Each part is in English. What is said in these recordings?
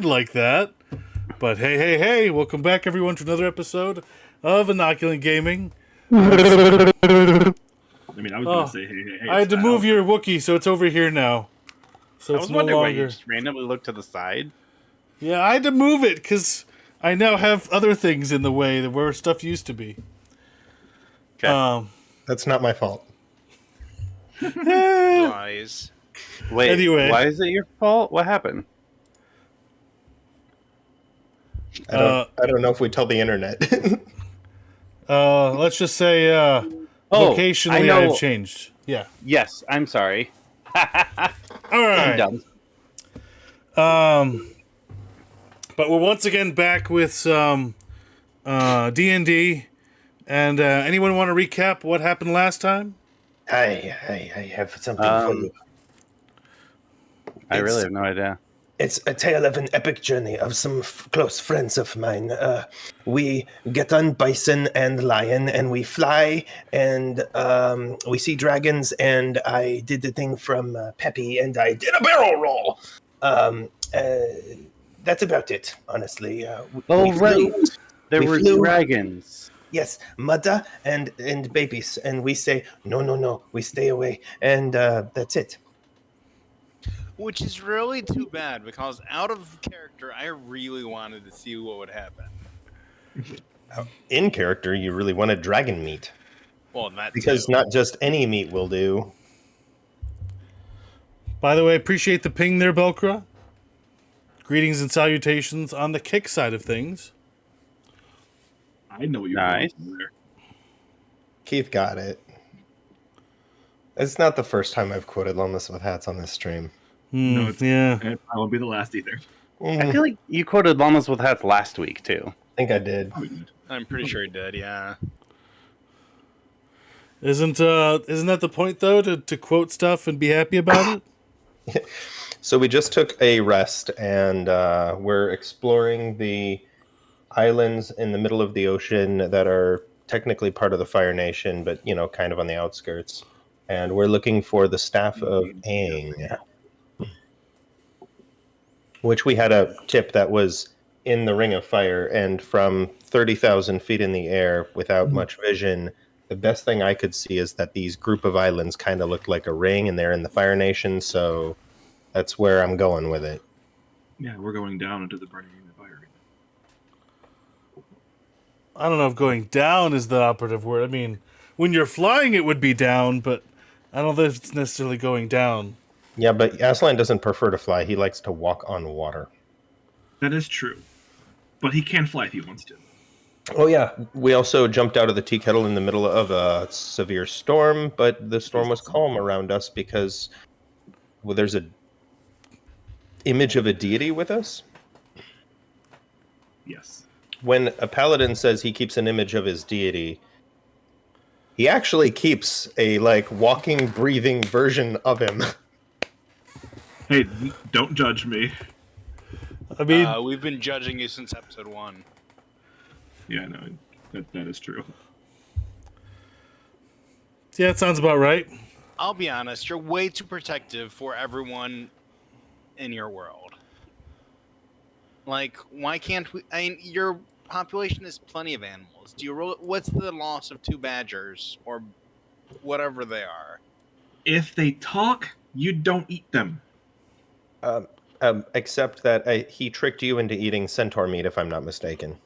like that. But hey, welcome back everyone to another episode of Inoculant Gaming. I mean, I was going to say, hey. I had to move your Wookiee, so it's over here now. So I it's was no wondering why you longer. just randomly looked to the side. Yeah, I had to move it because I now have other things in the way where stuff used to be. Okay. That's not my fault. Lies. Wait, Anyway. why is it your fault? What happened? I don't know if we tell the internet. Let's just say vocationally I have changed. Yeah. Yes, I'm sorry. All I'm right. dumb. But we're once again back with some D&D. And anyone want to recap what happened last time? I have something for you. I really have no idea. It's a tale of an epic journey of some close friends of mine. We get on bison and lion, and we fly, and we see dragons, and I did the thing from Peppy, and I did a barrel roll. That's about it, honestly. There were dragons. Yes, mother and babies, and we say, no, we stay away, and that's it. Which is really too bad, because out of character, I really wanted to see what would happen. In character, you really wanted dragon meat. Well, that because too. Not just any meat will do. By the way, appreciate the ping there, Belkra. Greetings and salutations on the kick side of things. I know you're nice. There. Keith got it. It's not the first time I've quoted Llamas with Hats on this stream. No, yeah. I won't be the last either. I feel like you quoted Llamas with Hats last week, too. I think I did. I'm pretty sure he did, yeah. Isn't that the point, though, to quote stuff and be happy about it? So we just took a rest, and we're exploring the islands in the middle of the ocean that are technically part of the Fire Nation, but, kind of on the outskirts. And we're looking for the Staff of Aang, which we had a tip that was in the Ring of Fire, and from 30,000 feet in the air without much vision, the best thing I could see is that these group of islands kind of looked like a ring, and they're in the Fire Nation, so that's where I'm going with it. Yeah, we're going down into the burning ring of fire. I don't know if going down is the operative word. I mean, when you're flying, it would be down, but I don't know if it's necessarily going down. Yeah, but Aslan doesn't prefer to fly. He likes to walk on water. That is true. But he can fly if he wants to. Oh, yeah. We also jumped out of the tea kettle in the middle of a severe storm, but the storm was calm around us because there's a image of a deity with us. Yes. When a paladin says he keeps an image of his deity, he actually keeps a, walking, breathing version of him. Hey, don't judge me. I mean, we've been judging you since episode 1. Yeah, no, that is true. yeah, it sounds about right. I'll be honest, you're way too protective for everyone in your world. Like, why can't we... I mean, your population is plenty of animals. What's the loss of 2 badgers, or whatever they are? If they talk, you don't eat them. Except that he tricked you into eating centaur meat, if I'm not mistaken.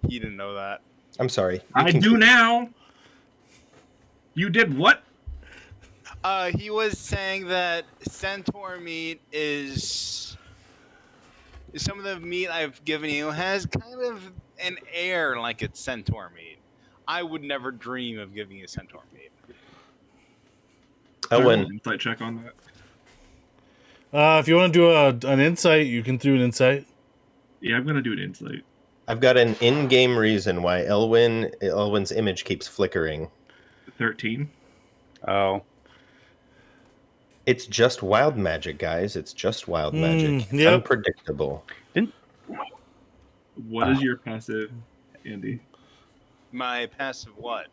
You didn't know that. I'm sorry. I do now. You did what? He was saying that centaur meat is... Some of the meat I've given you has kind of an air like it's centaur meat. I would never dream of giving you centaur meat. Elwin. Insight check on that. If you want to do an insight, you can do an insight. Yeah, I'm going to do an insight. I've got an in-game reason why Elwin's image keeps flickering. 13. Oh. It's just wild magic, guys. It's just wild magic. It's yep. unpredictable. What is your passive, Andy? My passive what?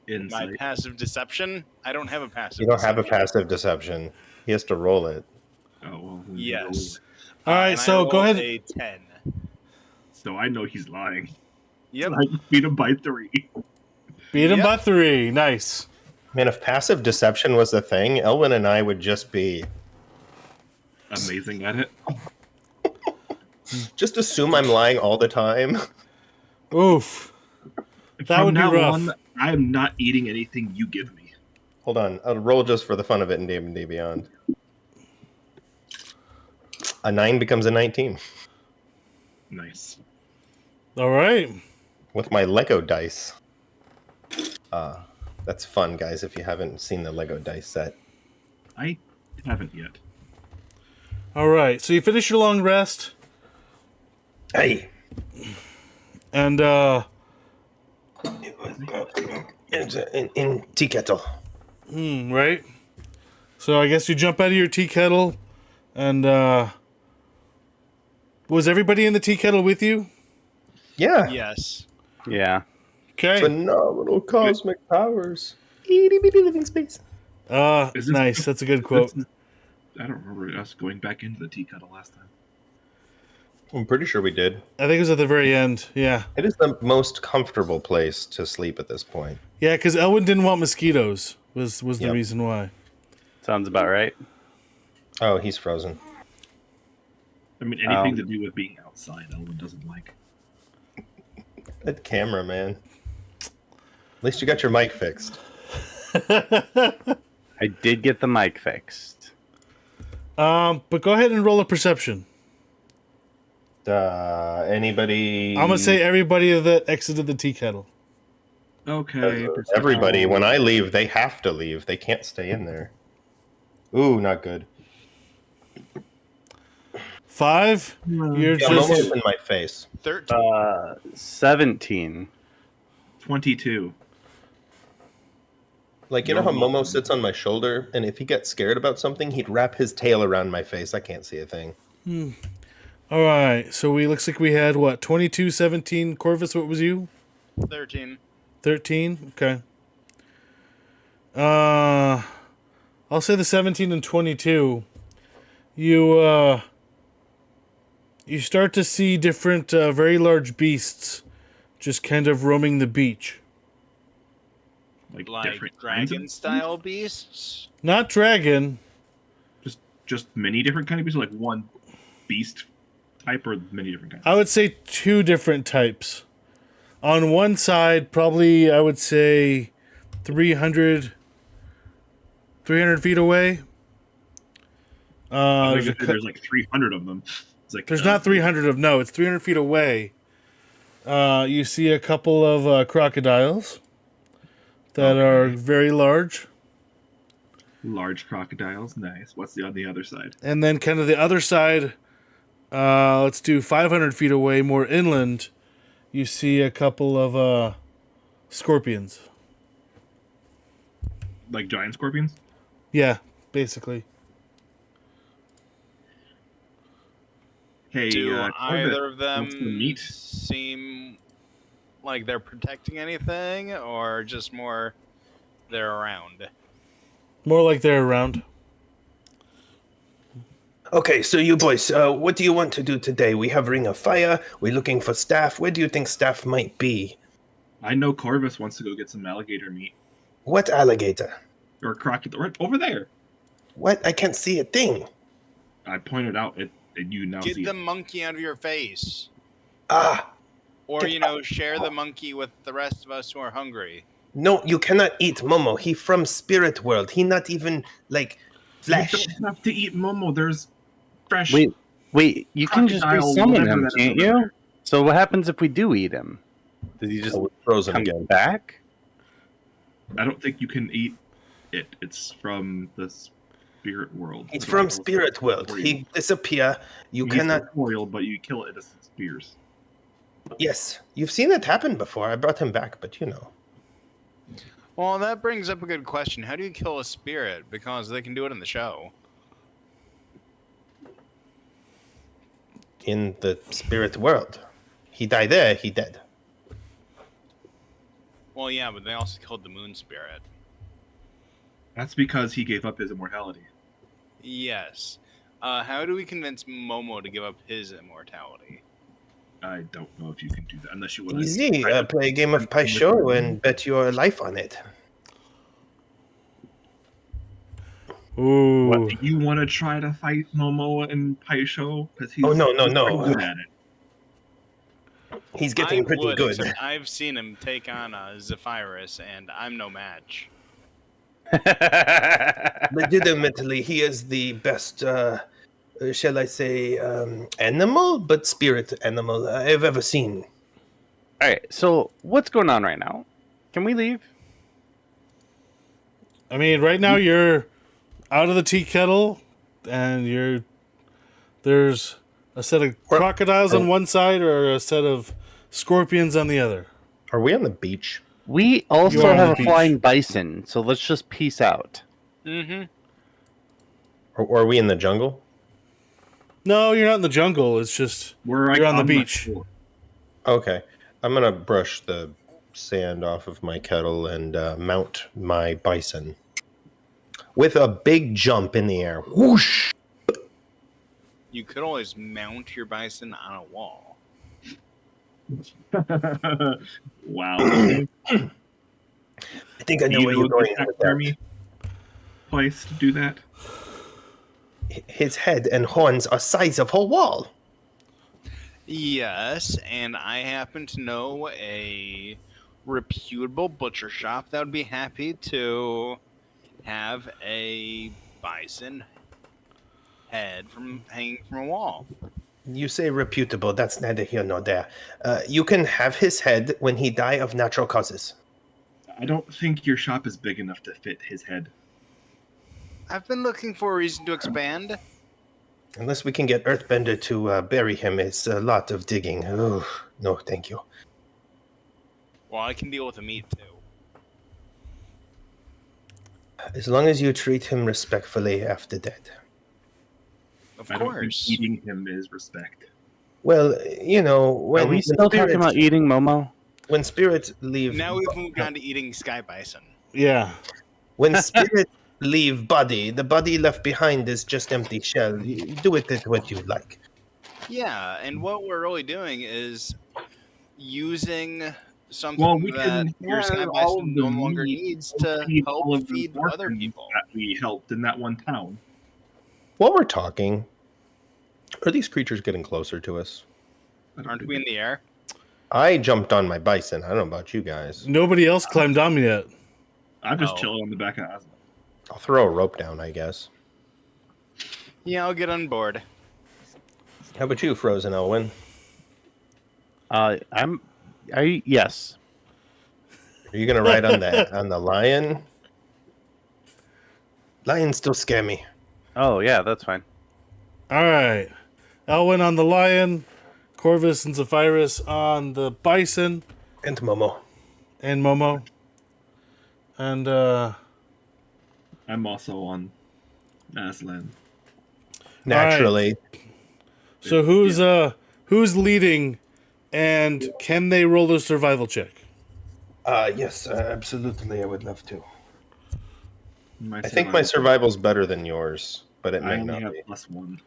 Insight. My passive deception? I don't have a passive You don't deception. have a passive deception. He has to roll it. Oh, well. Yes. All right, and I so go rolled ahead. A 10. So I know he's lying. Yep. I beat him by 3. Beat him Yep. by 3. Nice. Man, if passive deception was the thing, Elwin and I would just be. Amazing at it. Just assume I'm lying all the time. Oof. That From would be now rough. on, I am not eating anything you give me. Hold on, I'll roll just for the fun of it in D&D Beyond. A 9 becomes a 19 Nice. All right. with my Lego dice. That's fun, guys, if you haven't seen the Lego dice set. I haven't yet. All right. So you finish your long rest, Hey, and in tea kettle. right. So I guess you jump out of your tea kettle, and was everybody in the tea kettle with you? Yeah, Yes. Yeah. Okay. phenomenal cosmic powers. Itty bitty living space. Is this- Nice. That's a good quote. I don't remember us going back into the tea kettle last time. I'm pretty sure we did. I think it was at the very end. Yeah. It is the most comfortable place to sleep at this point. Yeah, because Elwin didn't want mosquitoes. Was the Yep. reason why. Sounds about right. Oh, he's frozen. I mean, anything to do with being outside, Elwin doesn't like. That camera, man. At least you got your mic fixed. I did get the mic fixed. But go ahead and roll a perception. Anybody? I'm gonna say everybody that exited the tea kettle. Okay. Everybody. When I leave, they have to leave. They can't stay in there. Ooh, not good. 5. You're Yeah, Momo's just in my face. 13. 17. 22. Like, you know how Momo sits on my shoulder, and if he gets scared about something, he'd wrap his tail around my face. I can't see a thing. all right. So we looks like we had what 22, 17. Corvus, what was you? 13. 13. Okay. I'll say the 17 and 22. You start to see different, very large beasts, just kind of roaming the beach. Like Like different kinds of- dragon-style beasts? Not dragon. Just many different kind of beasts, like one beast type, or many different kinds. I would say 2 different types. On one side, probably I would say 300 feet away. There's, There's like 300 of them. It's like not 300 of no. It's 300 feet away. You see a couple of crocodiles that are very large, large crocodiles. Nice. What's on the other side? and then kind of the other side. Let's do 500 feet away, more inland. You see a couple of scorpions. Like giant scorpions? Yeah, basically. Hey, Do Corbett, either of them wants some meat? seem like they're protecting anything, or just more they're around? More like they're around. Okay, so you boys, what do you want to do today? We have Ring of Fire. We're looking for staff. Where do you think staff might be? I know Corvus wants to go get some alligator meat. What alligator? Or crocodile. Right over there. What? I can't see a thing. I pointed out it, and you now Get see the it. monkey out of your face. Ah, Or, share the monkey with the rest of us who are hungry. no, you cannot eat Momo. He from spirit world. He not even, like, flesh. You don't have to eat Momo. There's fresh. Wait, you can just Crocodile, resummon whatever him, that is can't over you? there. So what happens if we do eat him? Does he just Oh, we're frozen come again. back? I don't think you can eat it. It's from the spirit world. He's from spirit world. He disappear. You He's cannot. corporeal, but you kill it, it spears. Yes, you've seen it happen before. I brought him back, but you know. Well, that brings up a good question. How do you kill a spirit? Because they can do it in the show. In the spirit world, he died there. He dead. Well, yeah, but they also killed the moon spirit. That's because he gave up his immortality. Yes. How do we convince Momo to give up his immortality? I don't know if you can do that unless you want Easy. Play a game of Pai Sho and bet your life on it. Ooh. What, you want to try to fight Momo and Paisho? Because he's Oh, no. pretty good at it. He's getting pretty would, good. except I've seen him take on Zephyrus, and I'm no match. Legitimately, he is the best, shall I say, animal, but spirit animal I've ever seen. All right, so what's going on right now? Can we leave? I mean, right now you're out of the tea kettle, and there's a set of crocodiles on one side or a set of scorpions on the other. Are we on the beach? We You also are on have the a beach. flying bison, so let's just peace out. Mm-hmm. Or are we in the jungle? No, you're not in the jungle. It's just We're you're on the my beach. floor. Okay. I'm going to brush the sand off of my kettle and mount my bison. With a big jump in the air. Whoosh! You could always mount your bison on a wall. Wow. I think I know You where know you're a going good with that. taxidermy place to do that? His head and horns are size of whole wall. Yes, and I happen to know a reputable butcher shop that would be happy to have a bison head from hanging from a wall. You say reputable. That's neither here nor there. You can have his head when he die of natural causes. I don't think your shop is big enough to fit his head. I've been looking for a reason to expand. Unless we can get Earthbender to bury him, it's a lot of digging. Oh, no, thank you. Well, I can deal with the meat too. As long as you treat him respectfully after death. Of I don't think course. eating him is respect. Well, you know, when Are we when still talking spirits- about eating Momo? when spirits leave Now we've moved on to eating sky bison. Yeah. when spirits leave body, the body left behind is just empty shell. You do with it what you like. Yeah, and what we're really doing is using something Well, we that can your sky have all bison of the no longer meat needs and to feed all help of the feed other orphans people. that we helped in that one town. While we're talking, are these creatures getting closer to us? Aren't we in the air? I jumped on my bison. I don't know about you guys. Nobody else climbed on me yet. I'm just Oh. chilling on the back of Aslan. I'll throw a rope down, I guess. Yeah, I'll get on board. How about you, Frozen Elwyn? Yes. Are you gonna ride on the lion? Lions still scare me. Oh, yeah, that's fine. All right. Elwyn on the lion, Corvus and Zephyrus on the bison, And Momo. and Momo. And I'm also on Aslan. Naturally. so who's leading, and can they roll a survival check? Yes, absolutely. I would love to. I think my survival's better than yours, but it I may only not have be. +1.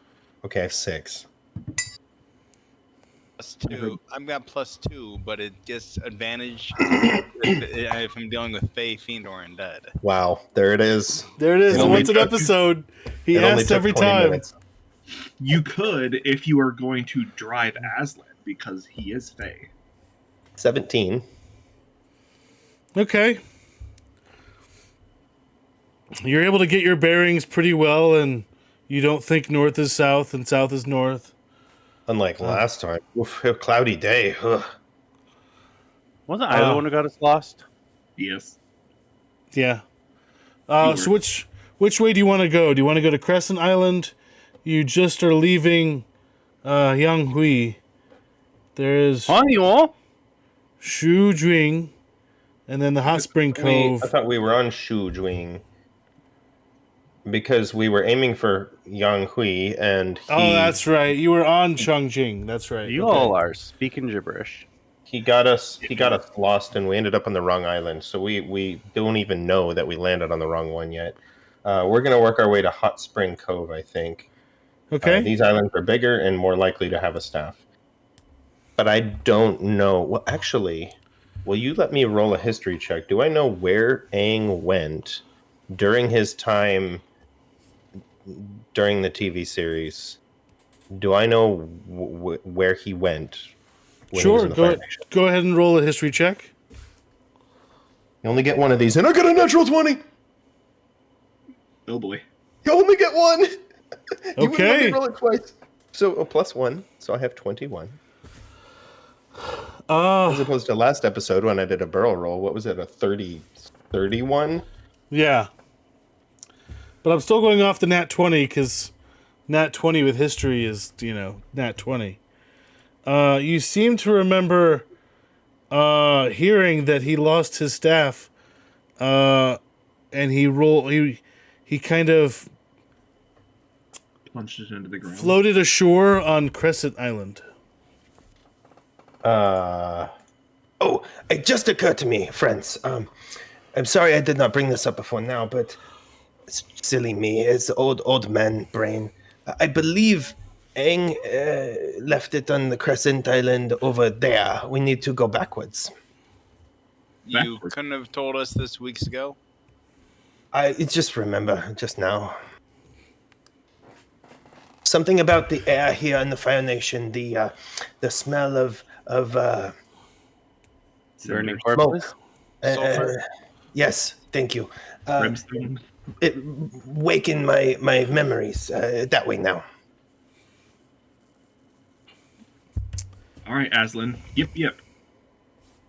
Okay, I have 6. +2. I've got +2, but it gets advantage if I'm dealing with Fae, Fiend, or Undead. Wow, there it is. There it is. It only Once an took- episode, he It only asks took every 20 time. minutes. You could if you are going to drive Aslan because he is Fae. 17. Okay. You're able to get your bearings pretty well, and you don't think north is south and south is north. Unlike last time. Oof, a cloudy day. Ugh. Wasn't I the one who got us lost? Yes. Yeah. You So were. which way do you want to go? Do you want to go to Crescent Island? You just are leaving Yanghui. There is Huangyuan? Shujing, and then the Hot Spring I Cove. thought we were on Shujing because we were aiming for Yang Hui, and Oh, that's right. You were on Chongqing. That's right. You Okay. all are speaking gibberish. he got us lost, and we ended up on the wrong island. So we don't even know that we landed on the wrong one yet. We're gonna work our way to Hot Spring Cove, I think. Okay. These islands are bigger and more likely to have a staff. But I don't know. Well, actually, will you let me roll a history check? Do I know where Aang went during his time during the TV series? Do I know where he went when he was Sure. in the Fire Nation? Go ahead and roll a history check. You only get one of these, and I got a natural 20. Oh boy. You only get one. You wouldn't let Okay. me roll it twice. So a +1, so I have 21. As opposed to last episode when I did a barrel roll, what was it, a 31? Yeah. But I'm still going off the nat 20 because nat 20 with history is, nat 20. You seem to remember hearing that he lost his staff, and he kind of Plunged it into the ground. floated ashore on Crescent Island. Oh, it just occurred to me, friends. I'm sorry I did not bring this up before now, but it's silly me. It's old man brain. I believe Aang left it on the Crescent Island over there. We need to go backwards. You Backwards. couldn't have told us this weeks ago. I just remember just now. Something about the air here in the Fire Nation, the smell of Burning Cinders. corpses. Sulfur? yes, thank you. Brimstone. It wakened my memories that way now. All right, Aslan. Yep.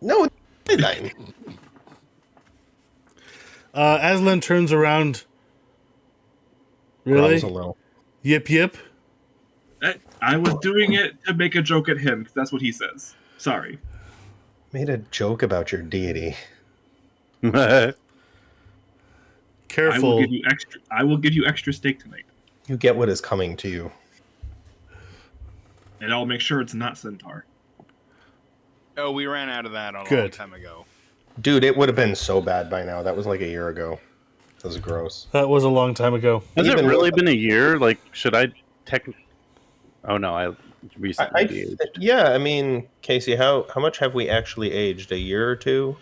No, line. Aslan turns around. Grumbles Really? a little. Yip. I was doing it to make a joke at him because that's what he says. Sorry. Made a joke about your deity. Careful. I will give you extra steak tonight, You get what is coming to you. and I'll make sure it's not centaur. Oh, we ran out of that a long Good. time ago. Dude, it would have been so bad by now. That was like a year ago. That was gross. That was a long time ago. Has it Even really with- been a year? Like, should I Oh no, I recently aged. Yeah, I mean, Casey, how much have we actually aged? A year or two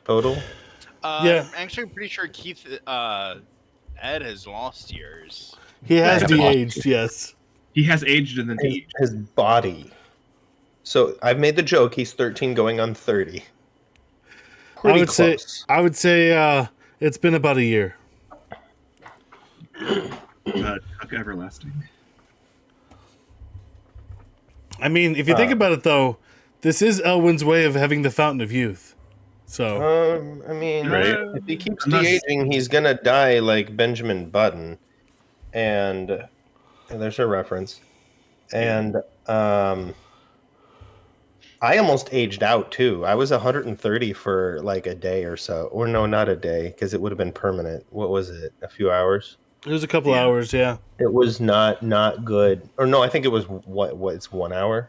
total? Yeah. I'm actually pretty sure Keith, Ed has lost years. He has Yeah. de-aged, yes. He has aged and then His, aged. his body. So I've made the joke. He's 13 going on 30. Pretty close. I would say it's been about a year. Tuck everlasting. I mean, if you think about it, though, this is Elwyn's way of having the Fountain of Youth. So, I mean, Right. if he keeps Unless- de-aging, he's gonna die like Benjamin Button, and there's a reference. And I almost aged out too. I was 130 for like a day or so, or no, not a day, because it would have been permanent. What was it? A few hours. it was a couple Yeah. hours, yeah. It was not good. Or no, I think it was what? It's 1 hour.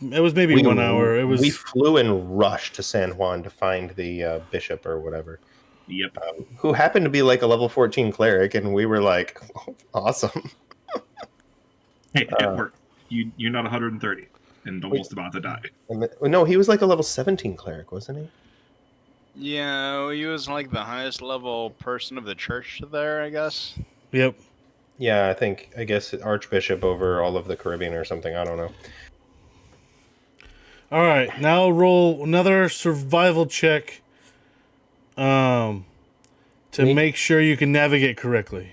It was maybe 1 hour. It was We flew and rushed to San Juan to find the bishop or whatever, Yep. who happened to be like a level 14 cleric, and we were like, awesome. Hey, it worked. You're not 130 and almost about to die. No, he was like a level 17 cleric, wasn't he? Yeah, he was like the highest level person of the church there, I guess. Yep. Yeah, I guess Archbishop over all of the Caribbean or something. I don't know. All right, now roll another survival check to Me? make sure you can navigate correctly.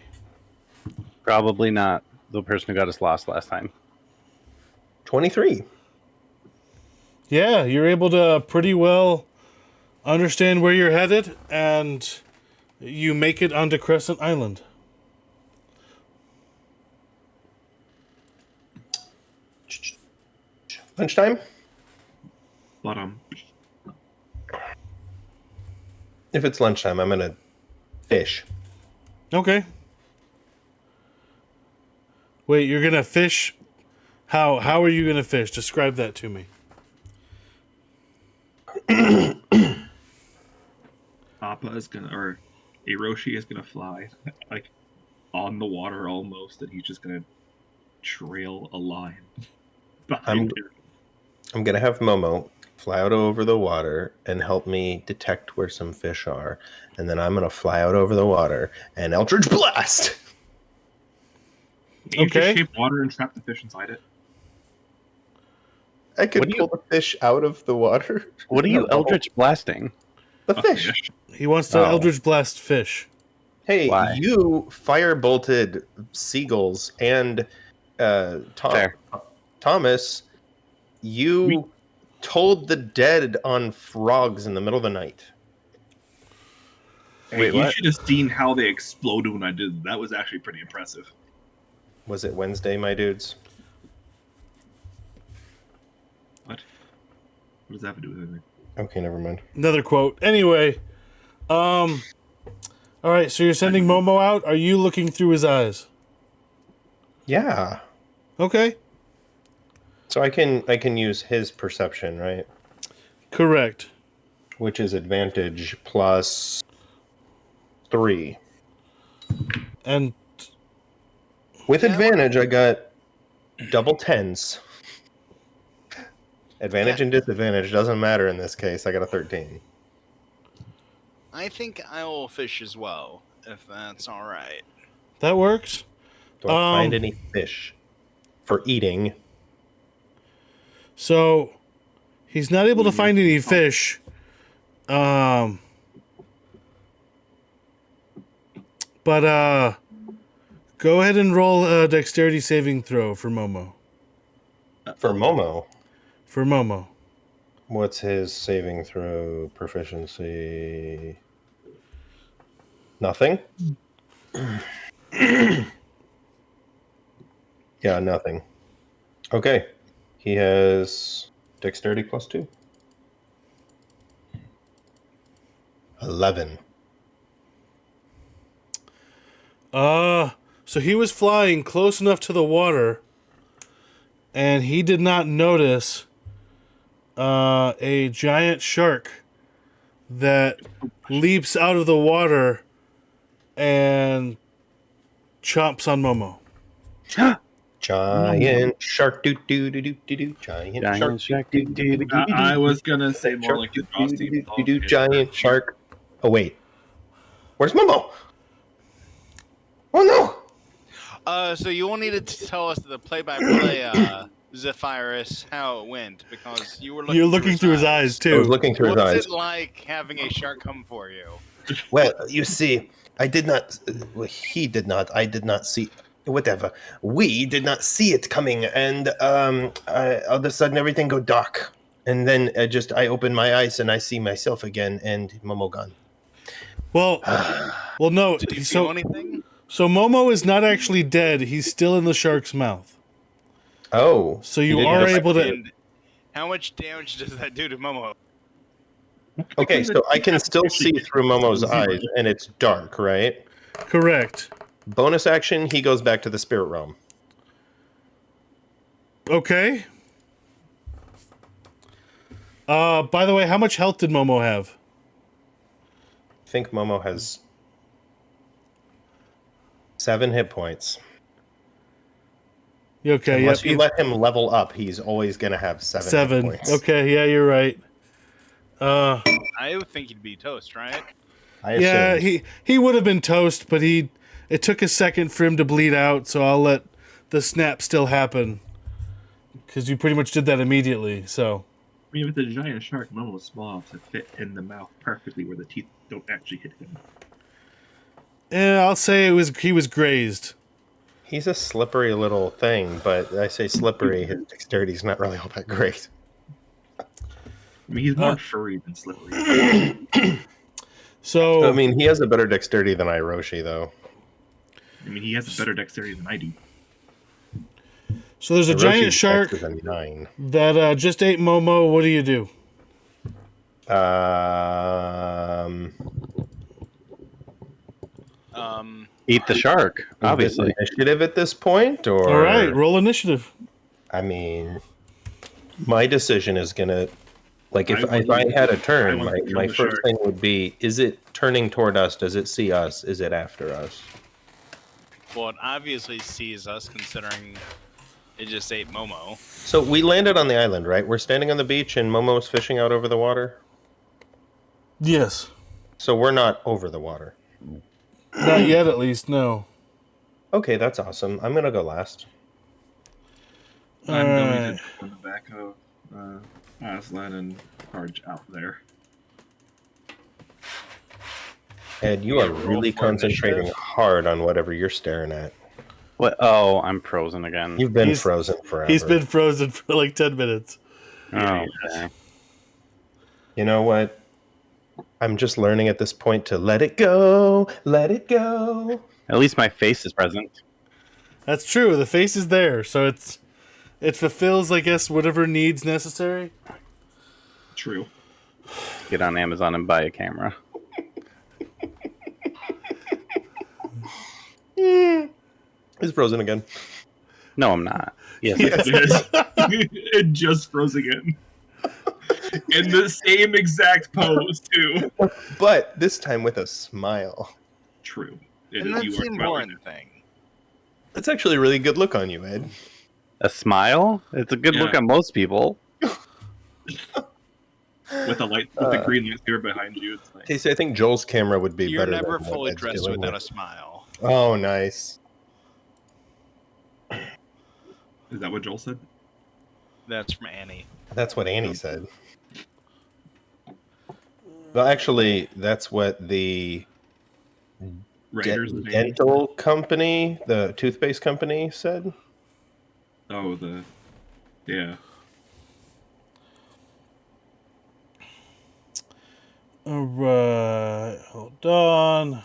Probably not the person who got us lost last time. 23. Yeah, you're able to pretty well understand where you're headed, and you make it onto Crescent Island. Lunchtime? But If it's lunchtime, I'm gonna fish. Okay. Wait, you're gonna fish? How are you gonna fish? Describe that to me. Appa is gonna, or Hiroshi is gonna fly like on the water almost, and he's just gonna trail a line behind him. I'm gonna have Momo fly out over the water and help me detect where some fish are, and then I'm gonna fly out over the water and Eldritch Blast. Can you Okay. just shape water and trap the fish inside it? I could What do pull the fish out of the water. What are you No. Eldritch blasting? The A fish. He wants to Oh. Eldritch Blast fish. Hey, Why? you fire-bolted seagulls and Fair. Thomas, you told the dead on frogs in the middle of the night. Wait, you what? should have seen how they exploded when I did. That was actually pretty impressive. Was it Wednesday, my dudes? What? What does that have to do with anything? Okay, never mind. Another quote. Anyway, all right. So you're sending Momo out. Are you looking through his eyes? Yeah. Okay. So I can use his perception, right? Correct. Which is advantage plus 3. And With Yeah. advantage, I got double 10s. Advantage and disadvantage doesn't matter in this case. I got a 13. I think I will fish as well, if that's all right. that works. Do I find any fish for eating? So he's not able to find any fish. But go ahead and roll a dexterity saving throw for Momo. For Momo, For Momo. what's his saving throw proficiency? Nothing? Yeah, nothing. Okay. He has dexterity plus 2. 11. So he was flying close enough to the water, and he did not notice a giant shark that leaps out of the water and chomps on Momo. Giant shark, doo doo doo doo doo doo. Giant shark, doo doo doo doo. I was gonna say more like the cross team. Giant shark. Oh wait, where's Momo? Oh no! So you will need to tell us the play-by-play, Zephyrus, how it went, because you were looking. You're looking through his eyes I was too. looking through his What's eyes. it like having a shark come for you? Well, you see, I did not. He did not. I did not see. Whatever. We did not see it coming, and all of a sudden everything go dark, and then I open my eyes and I see myself again, and Momo gone. Well, no. Did you feel So anything? Momo is not actually dead. He's still in the shark's mouth. Oh, So you didn't are just- able to. And how much damage does that do to Momo? Okay, so I can still see through Momo's eyes, and it's dark, right? Correct. Bonus action, he goes back to the spirit realm. Okay. By the way, how much health did Momo have? I think Momo has 7 hit points. Okay, Unless yep. you let him level up, he's always going to have 7 hit Seven. points. Okay, yeah, you're right. I would think he'd be toast, right? I Yeah, assume. he would have been toast, but it took a second for him to bleed out, so I'll let the snap still happen. Because you pretty much did that immediately, so. I mean, with the giant shark, Momo was small enough to fit in the mouth perfectly where the teeth don't actually hit him. Yeah, I'll say he was grazed. He's a slippery little thing, but I say slippery, his dexterity's not really all that great. I mean, he's more furry than slippery. So I mean, he has a better dexterity than Iroshi, though. I mean, he has a better dexterity than I do. So there's a Hiroshi's giant dex shark is a 9. that just ate Momo. What do you do? Eat the shark, obviously. Initiative at this point, or All right, roll initiative. I mean, my decision is gonna, like, if I I had a turn, I my, would kill my the first shark. thing would be: is it turning toward us? Does it see us? Is it after us? Well, it obviously sees us, considering It just ate Momo. So we landed on the island, right? We're standing on the beach and Momo's fishing out over the water. Yes. So we're not over the water. Not yet, at least. No. Okay, that's awesome. I'm gonna go last. I'm going to Alright. jump on the back of Aslan and charge out there. Ed, you are roll really for concentrating initiative. hard on whatever you're staring at. What? Oh, I'm frozen again. You've been He's- frozen forever. He's been frozen for like 10 minutes. Oh, okay. You know what? I'm just learning at this point to let it go. Let it go. At least my face is present. That's true. The face is there, so it fulfills, I guess, whatever needs necessary. True. Get on Amazon and buy a camera. He's frozen again. No, I'm not. Yes. It just froze again. In the same exact pose, too. But this time with a smile. True. And that's the important thing. That's actually a really good look on you, Ed. A smile? It's a good look Yeah. on most people. With the green lightsaber behind you. It's like, Casey, I think Joel's camera would be You're better. never than what fully Ed's dressed doing without a with. smile. Oh, nice. is that what Joel said? That's from Annie. That's what Annie said. Well, actually, that's what the Raiders of Annie? dental company, the toothpaste company, said. Oh, yeah. Alright, hold on.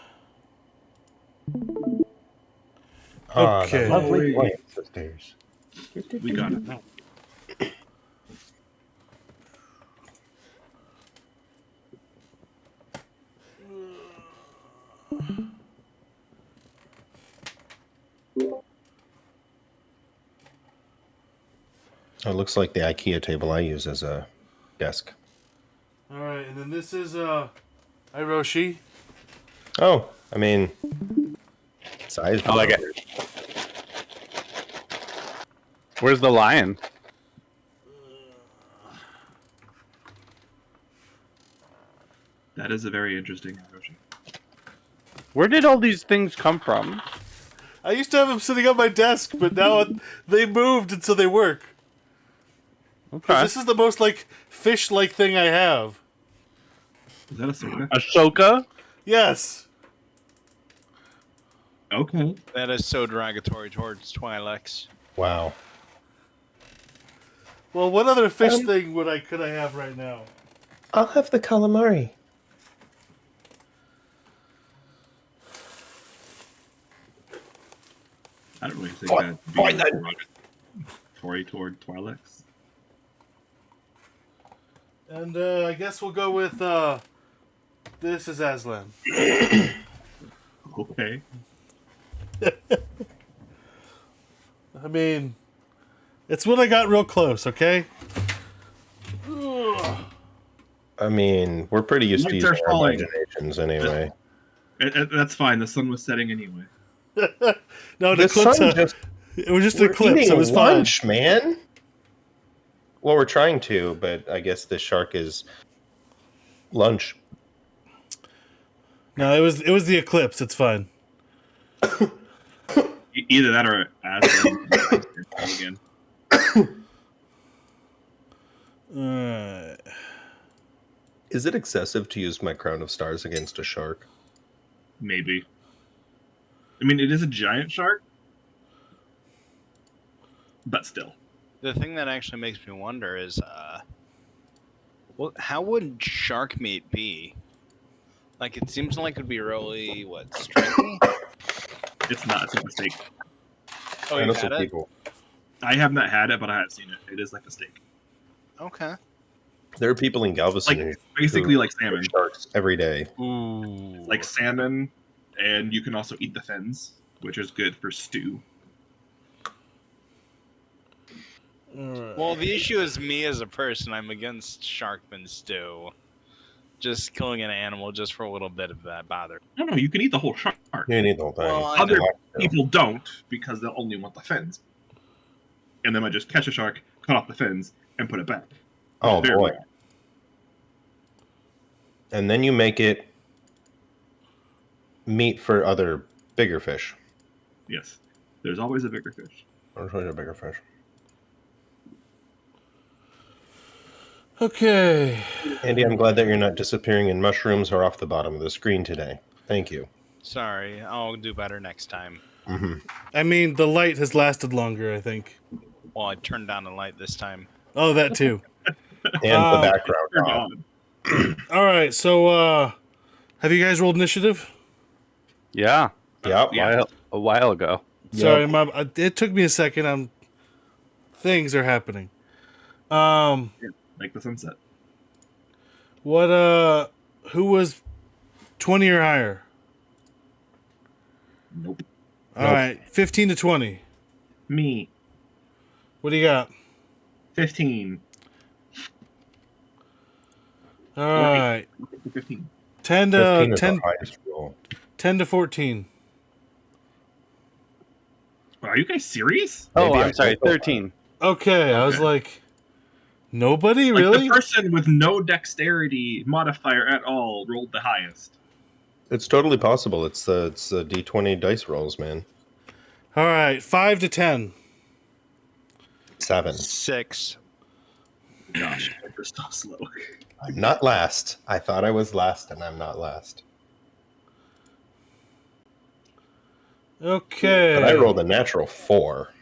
Ah, Okay. the lovely White sisters. We got it now. It looks like the IKEA table I use as a desk. Alright, and then this is Hiroshi. Oh, I mean, size. I like it. Where's the lion? That is a very interesting Hiroshi. Where did all these things come from? I used to have them sitting on my desk, but now they moved and so they work. Okay. This is the most like fish-like thing I have. Is that a Ahsoka? Ahsoka? Yes. Okay. That is so derogatory towards Twi'leks. Wow. Well, what other fish thing could I have right now? I'll have the calamari. I don't really think Fine, fine that then. derogatory toward Twi'leks. And I guess we'll go with this is Aslan. Okay. I mean, it's when I got real close, okay? I mean, we're pretty used to Lights using are our falling. imaginations anyway. That's fine. The sun was setting anyway. No, The eclipse. sun just It was just an we're eclipse. eating It was fine. lunch, man. Well, we're trying to, but I guess this shark is lunch. No, it was the eclipse. It's fine. Either that or Aslan again. Alright. Is it excessive to use my crown of stars against a shark? Maybe. I mean, it is a giant shark, but still. The thing that actually makes me wonder is, well, how would shark meat be? Like, it seems like it'd be really, stringy? It's not. It's like a steak. Oh, I know you've some had it? people. I have not had it, but I have seen it. It is like a steak. Okay. There are people in Galveston Like, who basically like eat salmon. sharks every day. Ooh. Like salmon, and you can also eat the fins, which is good for stew. Alright. Well, the issue is me as a person. I'm against shark fin stew. Just killing an animal just for a little bit of that bother. No, you can eat the whole shark. You need the whole thing. Well, I Other know. people don't because they'll only want the fins. and then I just catch a shark, cut off the fins, and put it back. Oh Very boy! rare. And then you make it meat for other bigger fish. Yes, there's always a bigger fish. There's always a bigger fish. Okay. Andy, I'm glad that you're not disappearing in mushrooms or off the bottom of the screen today. Thank you. Sorry, I'll do better next time. Hmm. I mean, the light has lasted longer, I think. Well, I turned down the light this time. Oh, that too. And the background Turned off. on. All right, so have you guys rolled initiative? Yeah, Yep. Yeah. a while ago. Sorry, it took me a second. Things are happening. Like the sunset. What? Who was 20 or higher? Nope. All right, 15 to 20. Me. What do you got? 15. All right, 15. 10 15 to is 10, the highest roll. 10 to 14. Are you guys serious? Oh, Maybe I'm I sorry, typoed 13. Okay, I was Okay. like, nobody Like really. the person with no dexterity modifier at all rolled the highest. It's totally possible. It's the D20 dice rolls, man. All right, 5 to 10. 7. 6. Gosh, they're so slow. I'm not last. I thought I was last, and I'm not last. Okay. But I rolled a natural 4.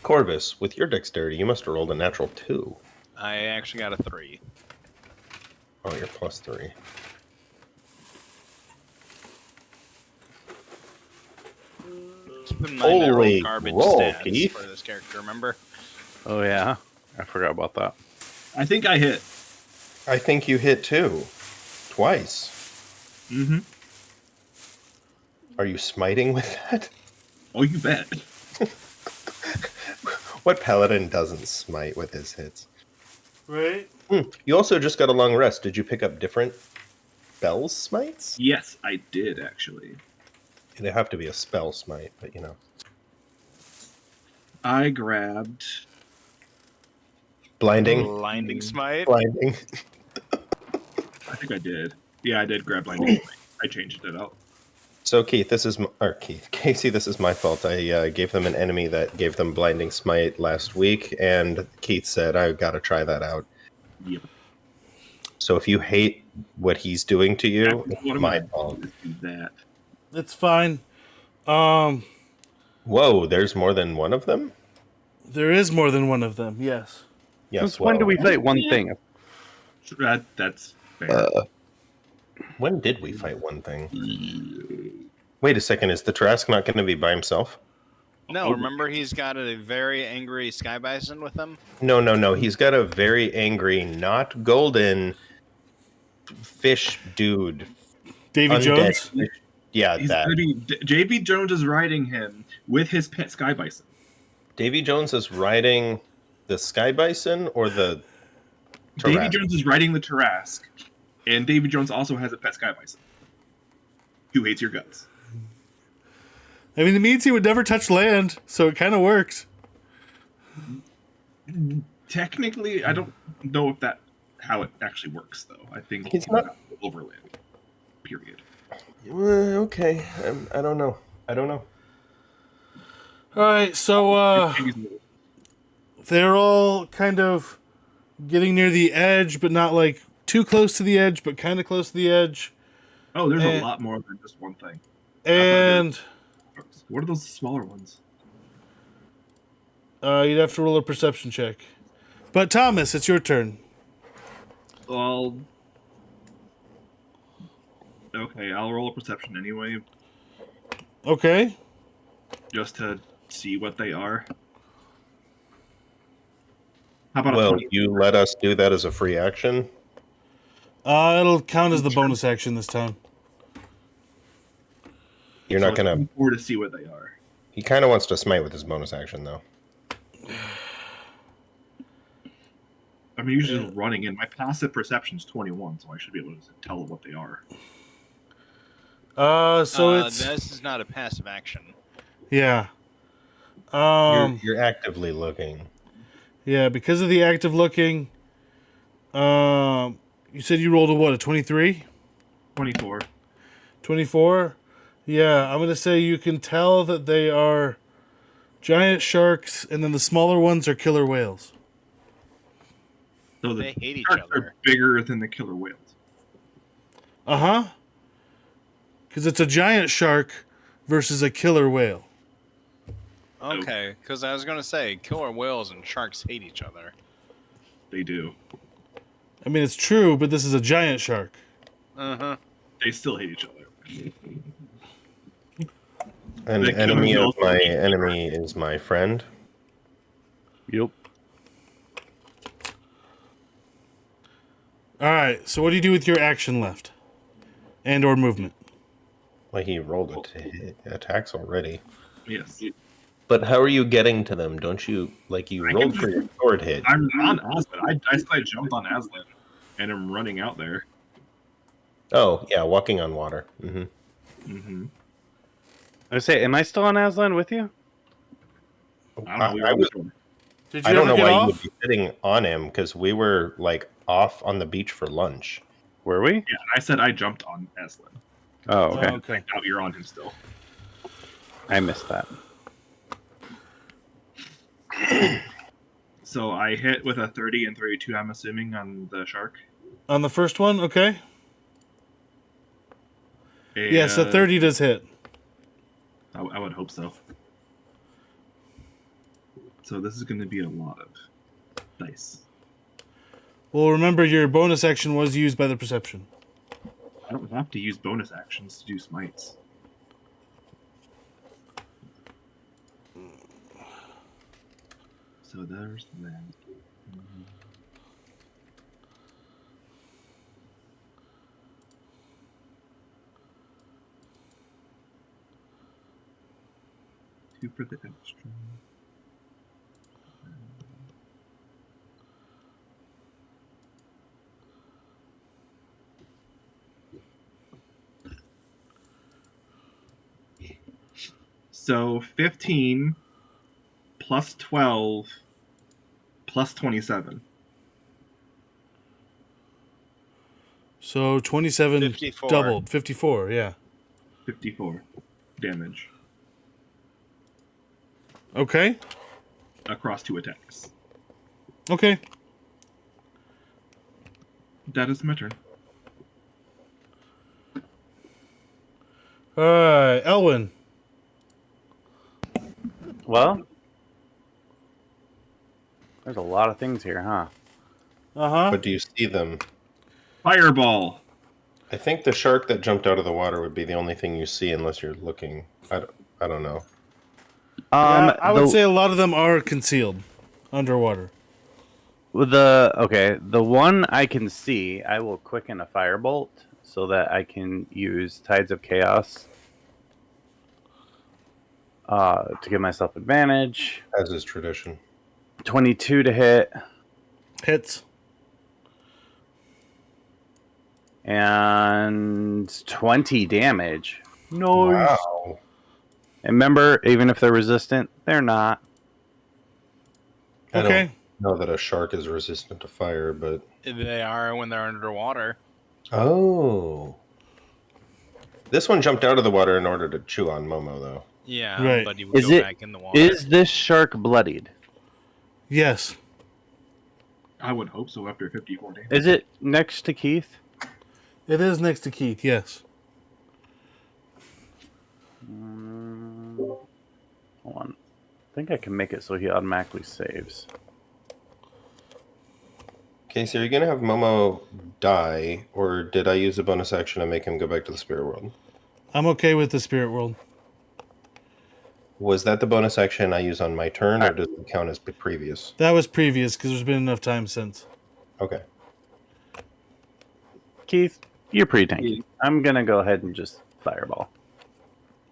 Corvus, with your dexterity, you must have rolled a natural 2. I actually got a 3. Oh, you're plus 3. Keep in mind, I rolled Holy garbage roll, stats Keith. for this character, remember? Oh yeah, I forgot about that. I think I hit. I think you hit 2. Twice. Mm-hmm. Are you smiting with that? Oh, you bet. What paladin doesn't smite with his hits? Right? You also just got a long rest. Did you pick up different spell smites? Yes, I did actually. It'd have to be a spell smite, but you know. I grabbed. Blinding? Blinding smite. Blinding. I think I did. Yeah, I did grab blinding. I changed it out. So Keith, Casey, this is my fault. I gave them an enemy that gave them blinding smite last week, and Keith said, I gotta try that out. Yep. So if you hate what he's doing to you, What it's am my I fault. do that? It's fine. Whoa, there's more than one of them? There is more than one of them, yes. Yes. Since when do we fight one yeah. thing? That's fair. When did we fight one thing? Wait a second, is the Trask not going to be by himself? No, Oh. remember he's got a very angry sky bison with him? No. He's got a very angry, not golden fish dude. Davy Undead Jones? fish. Yeah, He's that. gonna be J.B. Jones is riding him with his pet sky bison. Davy Jones is riding the Sky Bison or the Davy Tarrasque? Jones is riding the Tarrasque, and Davy Jones also has a pet sky bison who hates your guts. I mean, it means he would never touch land, so it kind of works. Technically, I don't know if that how it actually works, though. I think He's not- overland. Period. Okay, I don't know. All right, so they're all kind of getting near the edge, but not like too close to the edge, but kind of close to the edge. Oh, there's and- a lot more than just one thing. And What are those smaller ones? you'd have to roll a perception check. But Thomas, it's your turn. Well, okay, I'll roll a perception anyway, Okay. just to see what they are. How about a Well, 20? you let us do that as a free action. It'll count as the bonus action this time. You're So not gonna. 24 to see what they are. He kind of wants to smite with his bonus action, though. I'm usually just running in. My passive perception's 21, so I should be able to tell what they are. So it's This is not a passive action. yeah. You're actively looking. Yeah, because of the act of looking. You said you rolled a 23? 24. 24? Yeah, I'm gonna say you can tell that they are giant sharks, and then the smaller ones are killer whales. So They the hate each sharks other. are bigger than the killer whales. Uh-huh. Because it's a giant shark versus a killer whale. Okay, because I was gonna say killer whales and sharks hate each other. They do. I mean, it's true, but this is a giant shark. They still hate each other. An The killer enemy of whales my hate each other. enemy is my friend. Yep. All right, so what do you do with your action left? And or movement? Like he rolled it to hit attacks already. Yes. But how are you getting to them? Don't you you I rolled can for just- your sword hit? I'm on Aslan. I said I jumped on Aslan, and I'm running out there. Oh yeah, walking on water. Hmm. Mm-hmm. I say, am I still on Aslan with you? I don't know. We I were was- sure. Did you I don't ever know get why you off? would be sitting on him because we were off on the beach for lunch. Were we? Yeah, I said I jumped on Aslan. Oh, okay. Oh, okay. Now you're on him still. I missed that. So I hit with a 30 and 32, I'm assuming, on the shark. On the first one, okay. And Yes, a 30 does hit. I would hope so. So this is going to be a lot of dice. Well, remember your bonus action was used by the perception. I don't have to use bonus actions to do smites. So there's that. Two for the extra. So 15 plus 12 plus 27. So 27 54. doubled. 54, yeah. 54 damage Okay. across 2 attacks. Okay. That is my turn. All right, Elwin. Well, there's a lot of things here, huh? Uh-huh. But do you see them? Fireball. I think the shark that jumped out of the water would be the only thing you see unless you're looking. I don't know. Yeah, I would say a lot of them are concealed underwater. The one I can see, I will quicken a firebolt so that I can use Tides of Chaos to give myself advantage. As is tradition. 22 to hit Hits. and 20 damage. No. Wow. And remember, even if they're resistant, they're not. I Okay. don't know that a shark is resistant to fire, but They are when they're underwater. oh, this one jumped out of the water in order to chew on Momo, though. Yeah, Right. but he would Is go it- back in the water. Is this shark bloodied? Yes. I would hope so after 54 damage. Is it next to Keith? It is next to Keith, yes. Hold on. I think I can make it so he automatically saves. Okay, so you're gonna have Momo die, or did I use a bonus action to make him go back to the spirit world? I'm okay with the spirit world. Was that the bonus action I use on my turn, or does it count as previous? That was previous because there's been enough time since. Okay. Keith, you're pretty tanky. I'm gonna go ahead and just fireball.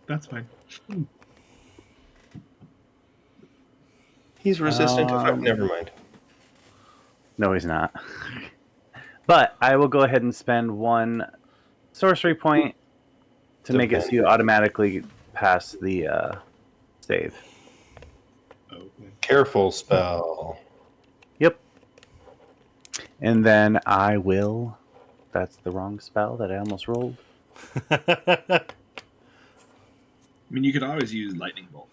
That's fine. He's resistant to fire. Never mind. No, he's not. But I will go ahead and spend one sorcery point to make it so you automatically pass the save. Okay. Careful spell. Yep. And then I will. That's the wrong spell that I almost rolled. I mean, you could always use lightning bolt.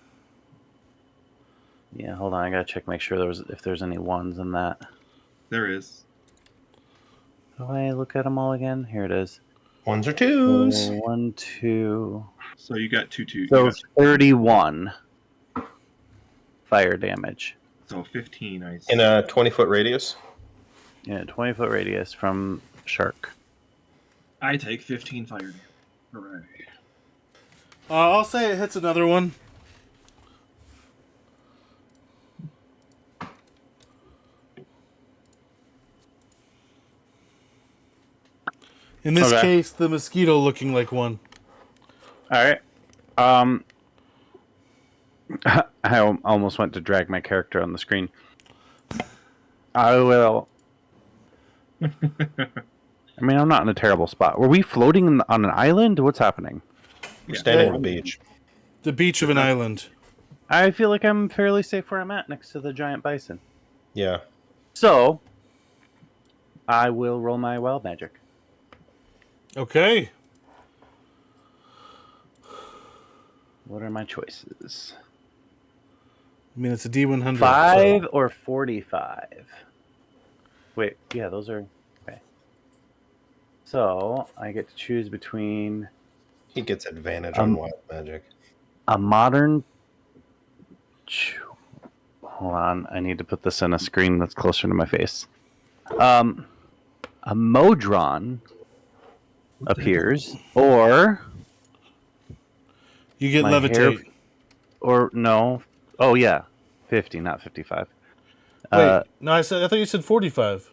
Yeah, hold on. I gotta check, make sure if there's any ones in that. There is. Do I look at them all again? Here it is. Ones or twos. 1, 2. So you got 2/2. So 31 fire damage So 15. I In a 20-foot radius. in a 20-foot radius from shark. I take 15 fire damage. Hooray. I'll say it hits another one. In this Okay. case, the mosquito looking like one. All right. I almost went to drag my character on the screen. I will. I mean, I'm not in a terrible spot. Were we floating on an island? What's happening? We're Yeah. standing on the beach. The beach of an island. I feel like I'm fairly safe where I'm at, next to the giant bison. Yeah. So, I will roll my wild magic. Okay. What are my choices? I mean, it's a D100. 5 so- or 45? Wait, yeah, those are... Okay. So, I get to choose between He gets advantage on wild magic. a modern... Hold on, I need to put this in a screen that's closer to my face. A Modron appears, or... You get My levitate. Or, no. Oh, yeah. 50, not 55. Wait, no, I thought you said 45.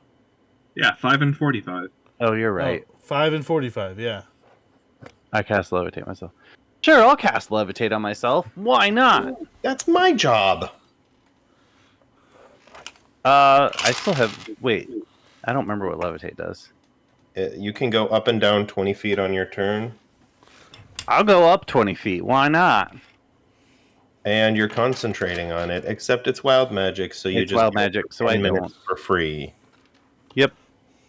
Yeah, 5 and 45. Oh, you're right. Oh, 5 and 45, yeah. I cast Levitate myself. Sure, I'll cast Levitate on myself. Why not? That's my job. I still have... Wait. I don't remember what Levitate does. You can go up and down 20 feet on your turn, I'll go up 20 feet. Why not? and you're concentrating on it. Except it's wild magic, so you It's just wild get magic, so 10 I minutes don't. for free. Yep.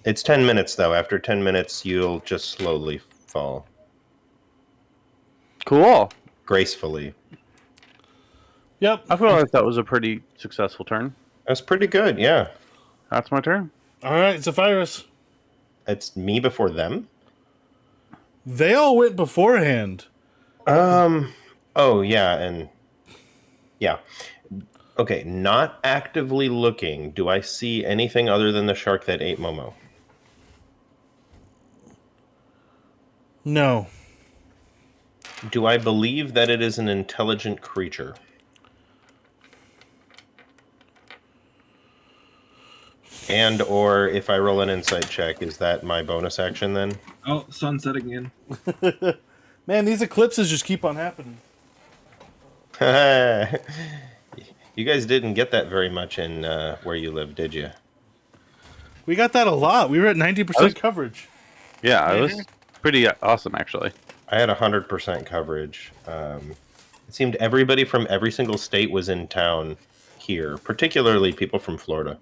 It's 10 minutes though. After 10 minutes, you'll just slowly fall Cool. gracefully. Yep. I feel like that was a pretty successful turn. That's pretty good. Yeah, That's my turn. All right, Zephyrus. it's me before them. They all went beforehand. Oh yeah, and yeah. Okay, not actively looking. Do I see anything other than the shark that ate Momo? No. Do I believe that it is an intelligent creature? And or if I roll an insight check, is that my bonus action then? Oh, sunset again. Man, these eclipses just keep on happening. You guys didn't get that very much in where you live, did you? We got that a lot. We were at 90% coverage. Yeah, it was pretty awesome, actually. I had 100% coverage. It seemed everybody from every single state was in town here, particularly people from Florida.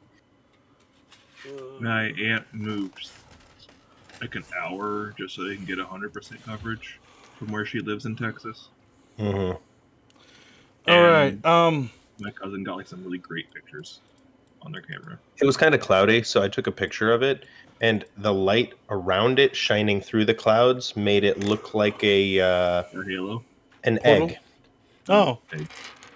My aunt moved like an hour just so they can get 100% coverage from where she lives in Texas. Mm-hmm. All right. My cousin got like some really great pictures on their camera. It was kind of cloudy, so I took a picture of it, and the light around it shining through the clouds made it look like Or Halo. an Portal? egg. Oh,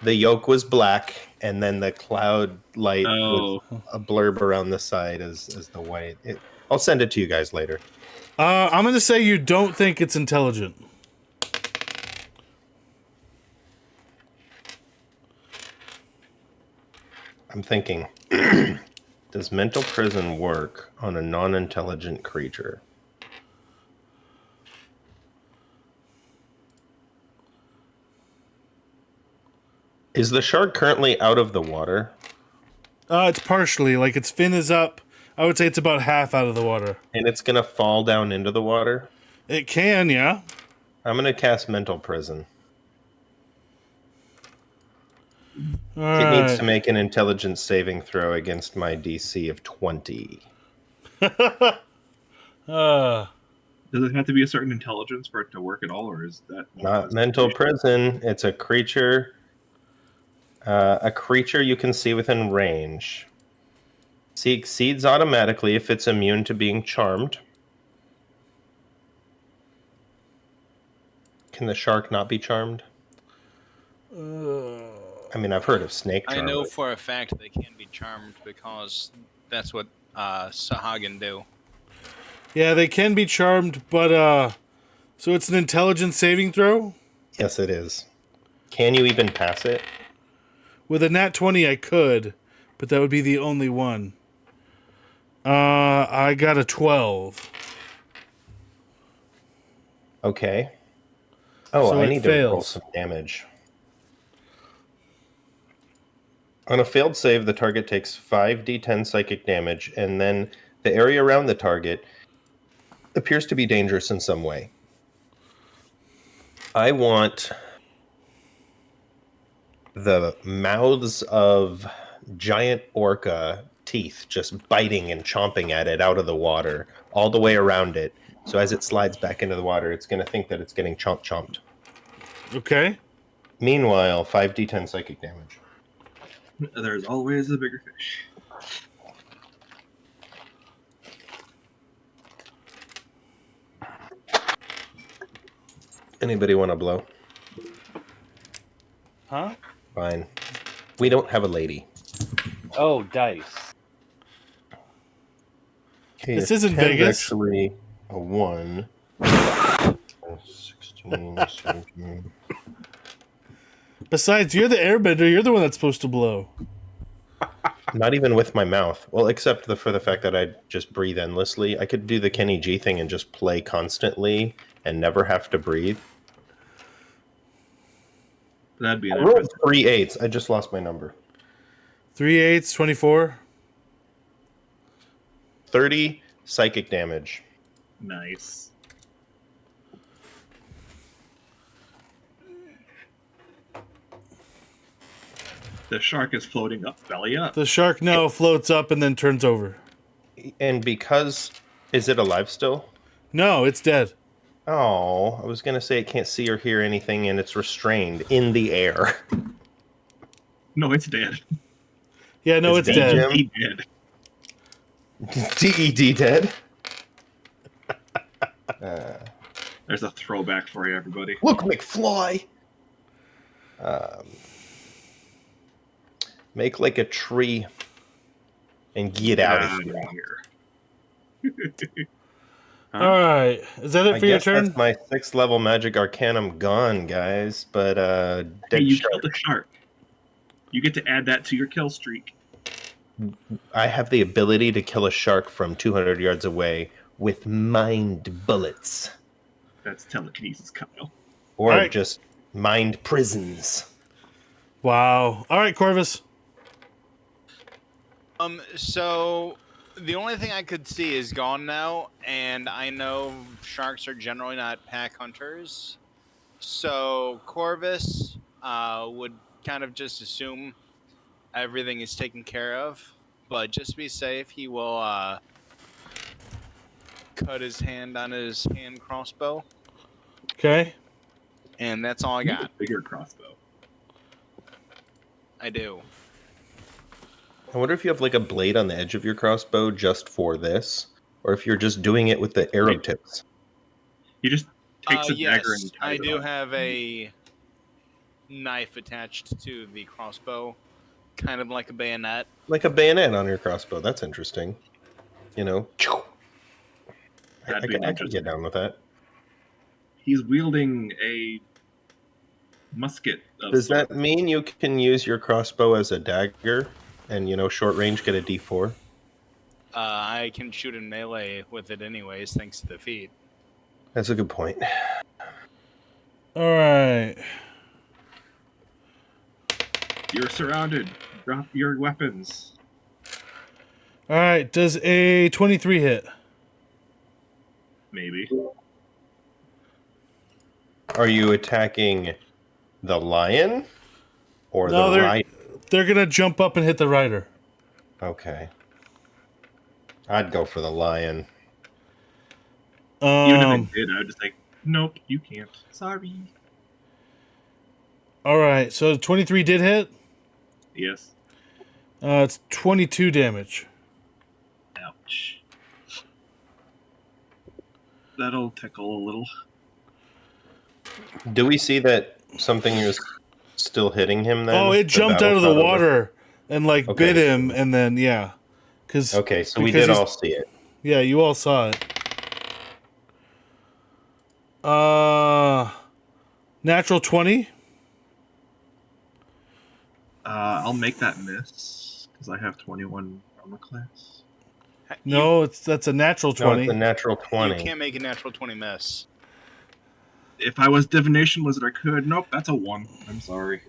The yolk was black, and then the cloud light was Oh, a blurb around the side as the white. I'll send it to you guys later. I'm going to say you don't think it's intelligent. I'm thinking, does mental prison work on a non-intelligent creature? Is the shark currently out of the water? It's partially. Like, its fin is up. I would say it's about half out of the water. And it's going to fall down into the water? It can, yeah. I'm going to cast Mental Prison. All It needs right. to make an intelligence saving throw against my DC of 20. Does it have to be a certain intelligence for it to work at all, or is that Not Mental Prison. It's a creature. A creature you can see within range. Succeeds automatically if it's immune to being charmed. Can the shark not be charmed? I mean, I've heard of snake charm. I know but- for a fact they can be charmed because that's what Sahagin do. Yeah, they can be charmed, but so it's an intelligence saving throw? Yes, it is. Can you even pass it? With a nat 20 I could, but that would be the only one. I got a 12. Okay. Oh, So I it need to roll fails. some damage. On a failed save, the target takes 5d10 psychic damage, and then the area around the target appears to be dangerous in some way. I want the mouths of giant orca teeth just biting and chomping at it out of the water, all the way around it. So as it slides back into the water, it's going to think that it's getting chomped. Okay. Meanwhile, 5d10 psychic damage. There's always a bigger fish. Anybody want to blow? Huh? Fine. We don't have a lady. Oh, dice. Okay, This a isn't 10's Vegas. Actually, a 1. 16, 17. Besides, you're the airbender. You're the one that's supposed to blow. Not even with my mouth. Well, except for the fact that I just breathe endlessly. I could do the Kenny G thing and just play constantly and never have to breathe. That'd be I an rolled interesting. 3 8s. I just lost my number. 3 8s, 24. 30 psychic damage. Nice. The shark is floating up, belly up. The shark floats up and then turns over. And because... Is it alive still? No, it's dead. Oh, I was going to say it can't see or hear anything and it's restrained in the air. No, it's dead. Yeah, no, It's it's dead, dead. Jim. He dead. DED dead? There's a throwback for you, everybody. Look, McFly! Make like a tree and get out of here. here. All right. Is that it I for your guess turn? that's my 6th level magic arcanum gone, guys. But Hey, dead you shark. killed a shark. You get to add that to your kill streak. I have the ability to kill a shark from 200 yards away with mind bullets, That's telekinesis, Kyle. or All right. just mind prisons. Wow. All right, Corvus. So the only thing I could see is gone now, and I know sharks are generally not pack hunters. So Corvus would kind of just assume everything is taken care of, but just to be safe, he will cut his hand on his hand crossbow, Okay. and that's all I got. Bigger crossbow. I do. I wonder if you have like a blade on the edge of your crossbow just for this, or if you're just doing it with the arrow tips. He just takes a dagger Yes, and I ties it do on. have a knife attached to the crossbow, kind of like a bayonet. Like a bayonet on your crossbow. That's interesting. You know? I That'd be could interesting. get down with that. He's wielding a musket. Of Does that sorts. mean you can use your crossbow as a dagger and, short range get a d4? I can shoot in melee with it anyways, thanks to the feet. That's a good point. All right. You're surrounded. Drop your weapons. All right. Does a 23 hit? Maybe. Are you attacking the lion or No, the rider? they're gonna jump up and hit the rider. Okay. I'd go for the lion. Even if it did, I would just like, nope, you can't. Sorry. All right, so 23 did hit. Yes. It's 22 damage. Ouch. That'll tickle a little. Do we see that something is still hitting him then? Oh, it The jumped battle out of the shot over? water and like Okay. bit him, and then yeah, Okay, so we because did he's- all see it. Yeah, you all saw it. Natural 20. I'll make that miss because I have 21 armor class. No, that's a natural No, 20. it's a natural 20. You can't make a natural 20 miss. If I was divination wizard, I could. Nope, that's a 1. I'm sorry.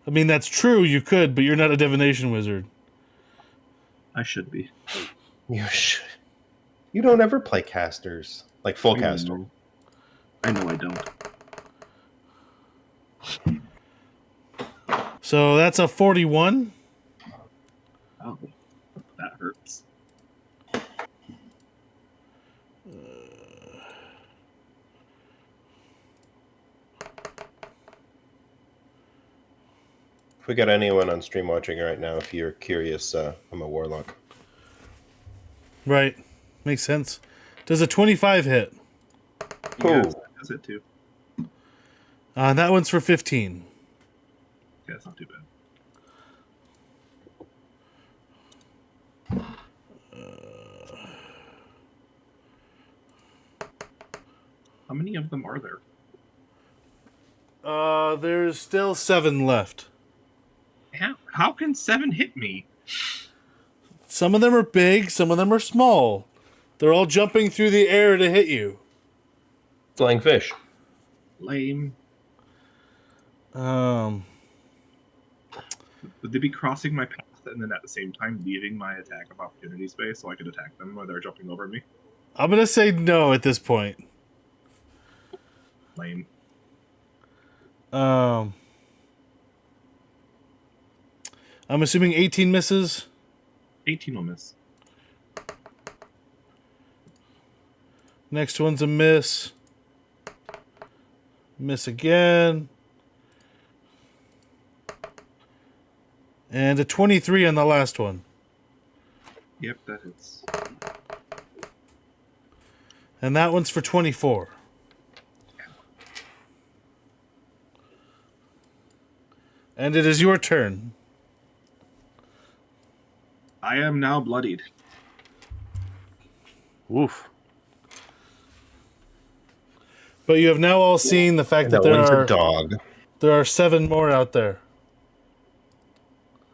I mean, that's true. You could, but you're not a divination wizard. I should be. You don't ever play casters. Like full I caster. know. I know I don't. So that's a 41. Oh, that hurts. If we got anyone on stream watching right now, if you're curious, I'm a warlock. Right. Makes sense. Does a 25 hit? Yes, that's it too. That one's for 15. Yeah, it's not too bad. How many of them are there? There's still 7 left. How can 7 hit me? Some of them are big, some of them are small. They're all jumping through the air to hit you. Flying fish. Lame. Um, Would they be crossing my path and then at the same time leaving my attack of opportunity space so I could attack them while they're jumping over me? I'm gonna say no at this point. Lame. I'm assuming 18 misses. 18 will miss. Next one's a miss. Miss again. And a 23 on the last one. Yep, that hits. And that one's for 24. And it is your turn. I am now bloodied. Oof. But you have now all seen the fact that That one's a there dog. are 7 more out there.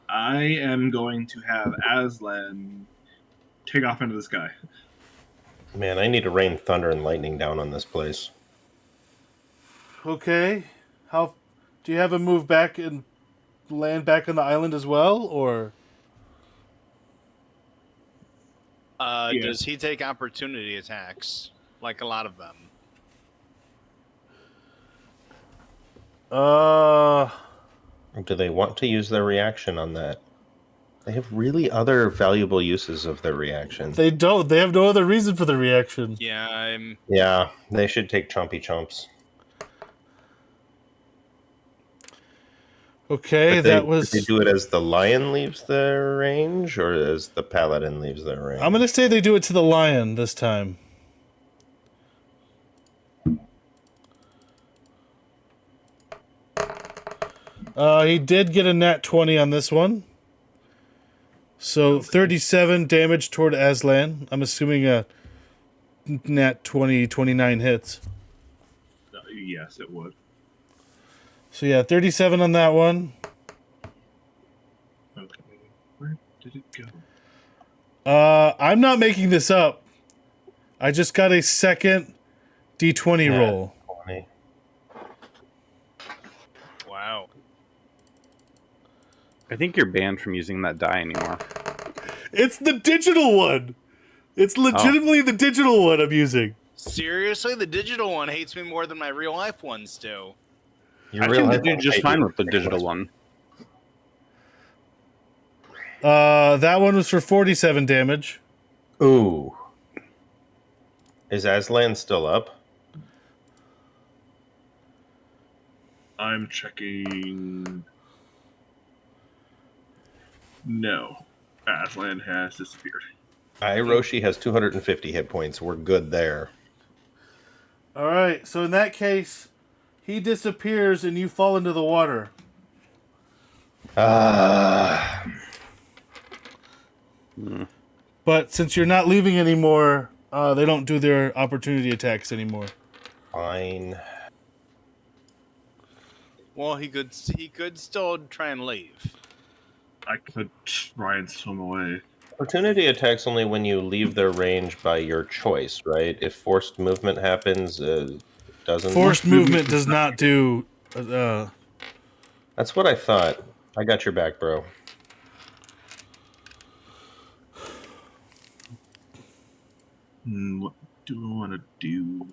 I am going to have Aslan take off into the sky. Man, I need to rain thunder and lightning down on this place. Okay. How do you have him move back and land back on the island as well, or Yeah. Does he take opportunity attacks? Like a lot of them. Do they want to use their reaction on that? They have really other valuable uses of their reaction. they don't? They have no other reason for the reaction. Yeah, Yeah, they should take chompy chomps. Okay, that was. Did they do it as the lion leaves their range, or as the paladin leaves their range? I'm gonna say they do it to the lion this time. He did get a nat 20 on this one. So 37 damage toward Aslan. I'm assuming a nat 20, 29 hits. Yes, it would. So yeah, 37 on that one. Okay. Where did it go? I'm not making this up. I just got a second D20 Yeah. roll. 20. wow. I think you're banned from using that die anymore. It's the digital one. It's legitimately the digital one I'm using. Seriously, the digital one hates me more than my real life ones do. I seem to do just fine with the digital one. That one was for 47 damage. Ooh. Is Aslan still up? I'm checking. No, Aslan has disappeared. Roshi has 250 hit points. We're good there. All right, so in that case, he disappears and you fall into the water. But since you're not leaving anymore, they don't do their opportunity attacks anymore. Fine. Well, he could still try and leave. I could try and swim away. Opportunity attacks only when you leave their range by your choice, right? If forced movement happens, it doesn't. Forced movement does not do. That's what I thought. I got your back, bro. What do I want to do?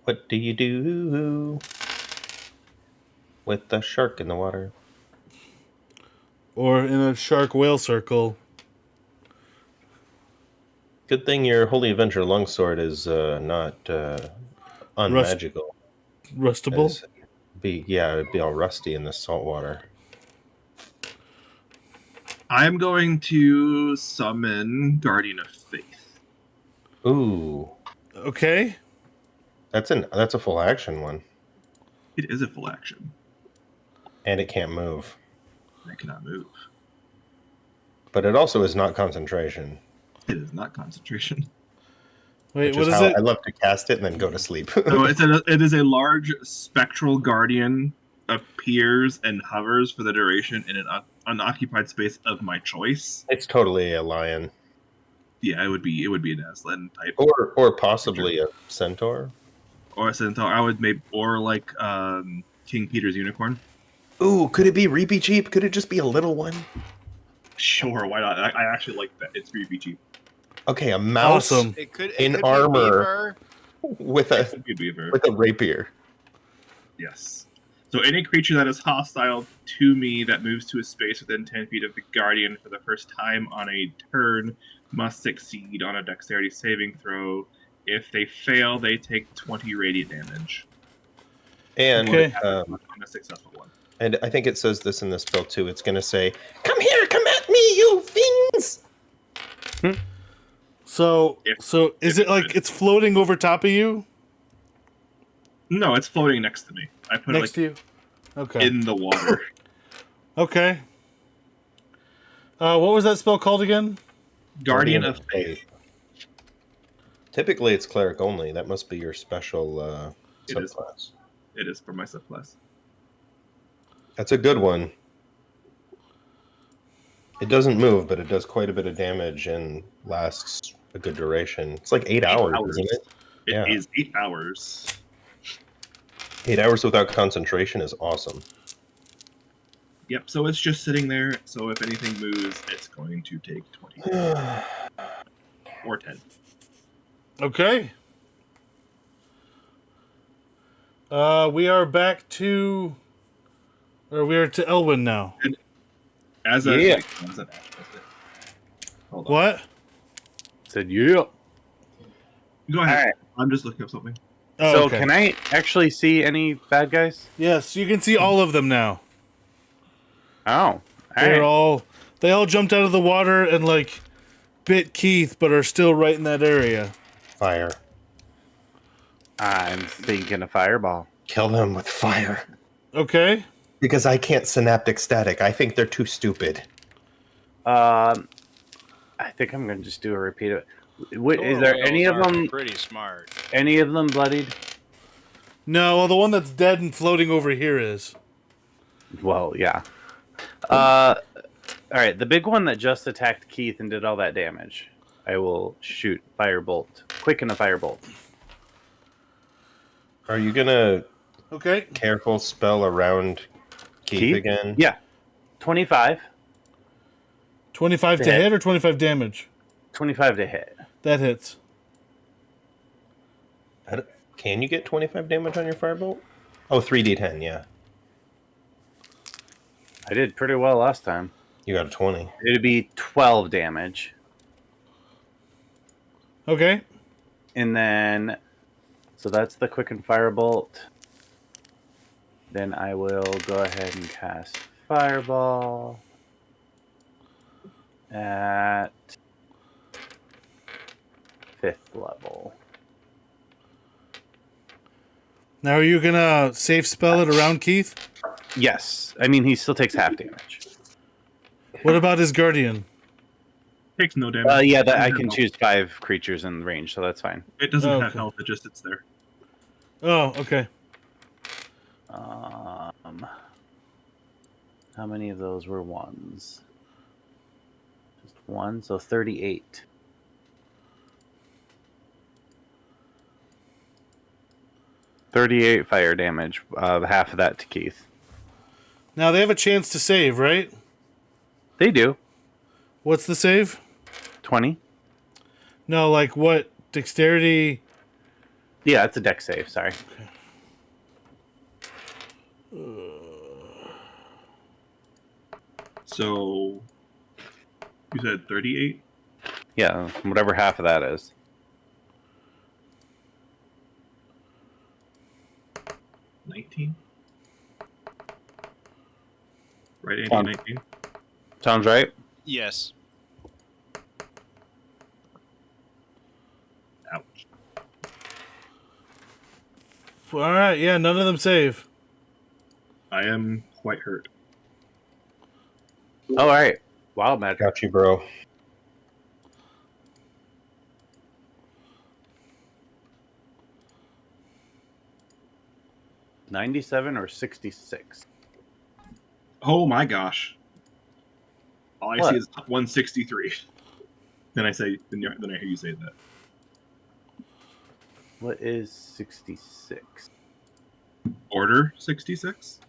What do you do with the shark in the water? Or in a shark whale circle. Good thing your Holy Avenger longsword is not unmagical. Rustable? It'd be all rusty in the salt water. I'm going to summon Guardian of Faith. Ooh, Okay. that's a full action one, It is a full action. and it can't move. I cannot move. But it also is not concentration. It is not concentration. Wait, Which what is how it? I love to cast it and then go to sleep. So it is a large spectral guardian, appears and hovers for the duration in an unoccupied space of my choice. It's totally a lion, Yeah, it would be an Aslan type or possibly a centaur. or a centaur. I would maybe or like King Peter's unicorn. Ooh, could it be Reapy Cheap? Could it just be a little one? Sure, why not? I actually like that. It's really cheap. Okay, a mouse Awesome. It could In be armor. beaver. with It a could be a beaver. with a rapier. Yes. So any creature that is hostile to me that moves to a space within 10 feet of the Guardian for the first time on a turn must succeed on a dexterity saving throw. If they fail, they take 20 radiant damage And Okay. on a successful one. and I think it says this in this spell too. It's going to say, "Come here, come at me, you fiends!" So is it like it's floating over top of you? No, it's floating next to me. I put Next it to you? Okay. in the water. Okay. What was that spell called again? Guardian of Faith. Typically, it's cleric only. That must be your special It is. subclass. It is for my subclass. That's a good one. It doesn't move, but it does quite a bit of damage and lasts a good duration. It's like 8 hours, isn't it? It is Yeah. 8 hours. 8 hours without concentration is awesome. Yep, so it's just sitting there. So if anything moves, it's going to take 20 or 10. Okay. We are back to, or we are to Elwyn now. As Yeah. a as an action, that's it. Hold on. What? Said yeah. Go ahead. All right. I'm just looking up something. Oh, So okay. can I actually see any bad guys? Yes, you can see all of them now. Oh, They're all they all jumped out of the water and like bit Keith, but are still right in that area. Fire. I'm thinking a fireball. Kill them with fire. Okay. Because I can't synaptic static. I think they're too stupid. I think I'm gonna just do a repeat of it. Wait, is there any of them? Pretty smart. Any of them bloodied? No, well, the one that's dead and floating over here is. Well, yeah. All right, the big one that just attacked Keith and did all that damage. I will shoot firebolt. Quicken a firebolt. Are you gonna Okay. careful spell around Keith Keith? again? Yeah, 25. 25 to Hit. hit or 25 damage? 25 to hit. That hits. Can you get 25 damage on your firebolt? Oh, 3d10, yeah. I did pretty well last time. You got a 20. It'd be 12 damage. Okay. And then, so that's the quicken firebolt. Then I will go ahead and cast fireball at 5th level. Now, are you gonna safe spell it around Keith? Yes, I mean he still takes half damage. What about his guardian? Takes no damage. Yeah, that I Doesn't can have choose 5 creatures in range, so that's fine. health. It doesn't Oh, have okay. health. It just sits there. Oh, okay. How many of those were ones? Just one, so 38. Fire damage. Half of that to Keith. Now they have a chance to save, right? They do. What's the save? 20. No, like what? Dexterity. Yeah, it's a deck save. Sorry. So you said 38? Yeah, whatever half of that is. 19? Right, Andy? Um, 19? Sounds right. Yes. Ouch. All right. Yeah, none of them save. I am quite hurt. Oh, all right. Wild magic. Got you, bro. $97 or 66. Oh my gosh. All I What? see is 163. Then I hear you say that. What is 66? Order 66?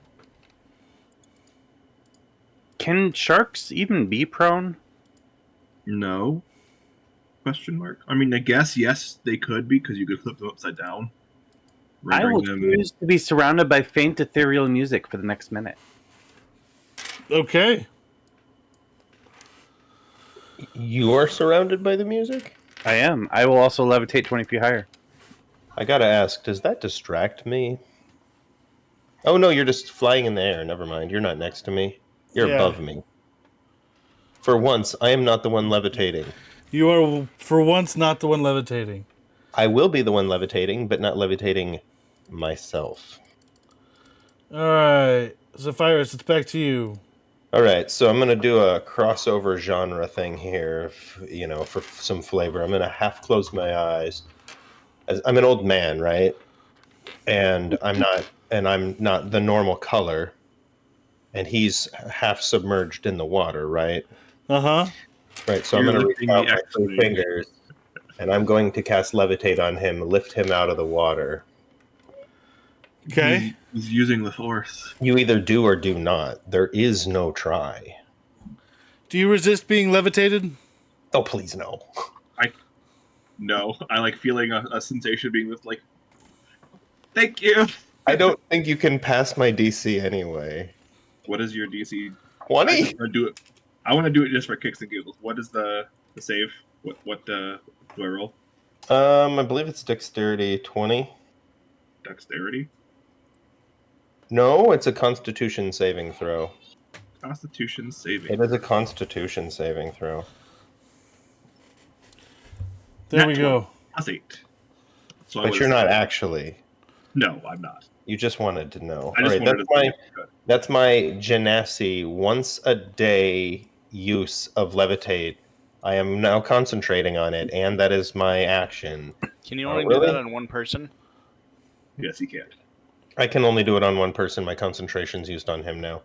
Can sharks even be prone? No. Question mark. I mean, I guess yes, they could be because you could flip them upside down. I will Rendering them. choose to be surrounded by faint ethereal music for the next minute. Okay. You are surrounded by the music? I am. I will also levitate 20 feet higher. I gotta ask, does that distract me? Oh no, you're just flying in the air. Never mind. You're not next to me. You're Yeah. above me. For once, I am not the one levitating. You are, for once, not the one levitating. I will be the one levitating, but not levitating myself. All right. Zephyros, it's back to you. All right, so I'm going to do a crossover genre thing here, for some flavor. I'm going to half close my eyes. I'm an old man, right? And I'm not the normal color. And he's half submerged in the water, right? Uh-huh. Right, so You're I'm going to reach lifting out the my three X-ray. fingers, and I'm going to cast Levitate on him, lift him out of the water. Okay. He's using the force. You either do or do not. There is no try. Do you resist being levitated? Oh, please no. No, I like feeling a sensation of being like, thank you. I don't think you can pass my DC anyway. What is your DC? 20? I want to do it. I want to do it just for kicks and giggles. What is the save? What do I roll? I believe it's Dexterity 20. Dexterity, No, it's a Constitution saving throw. Constitution saving. It is a Constitution saving throw. There Nat we 20. go. +8. So I But was- you're not actually. No, I'm not. You just wanted to know. I just All right, wanted to. that's my Genasi once a day use of Levitate. I am now concentrating on it, and that is my action. Can you Oh, only really? do that on one person? Yes, he can. I can only do it on one person. My concentration's used on him now.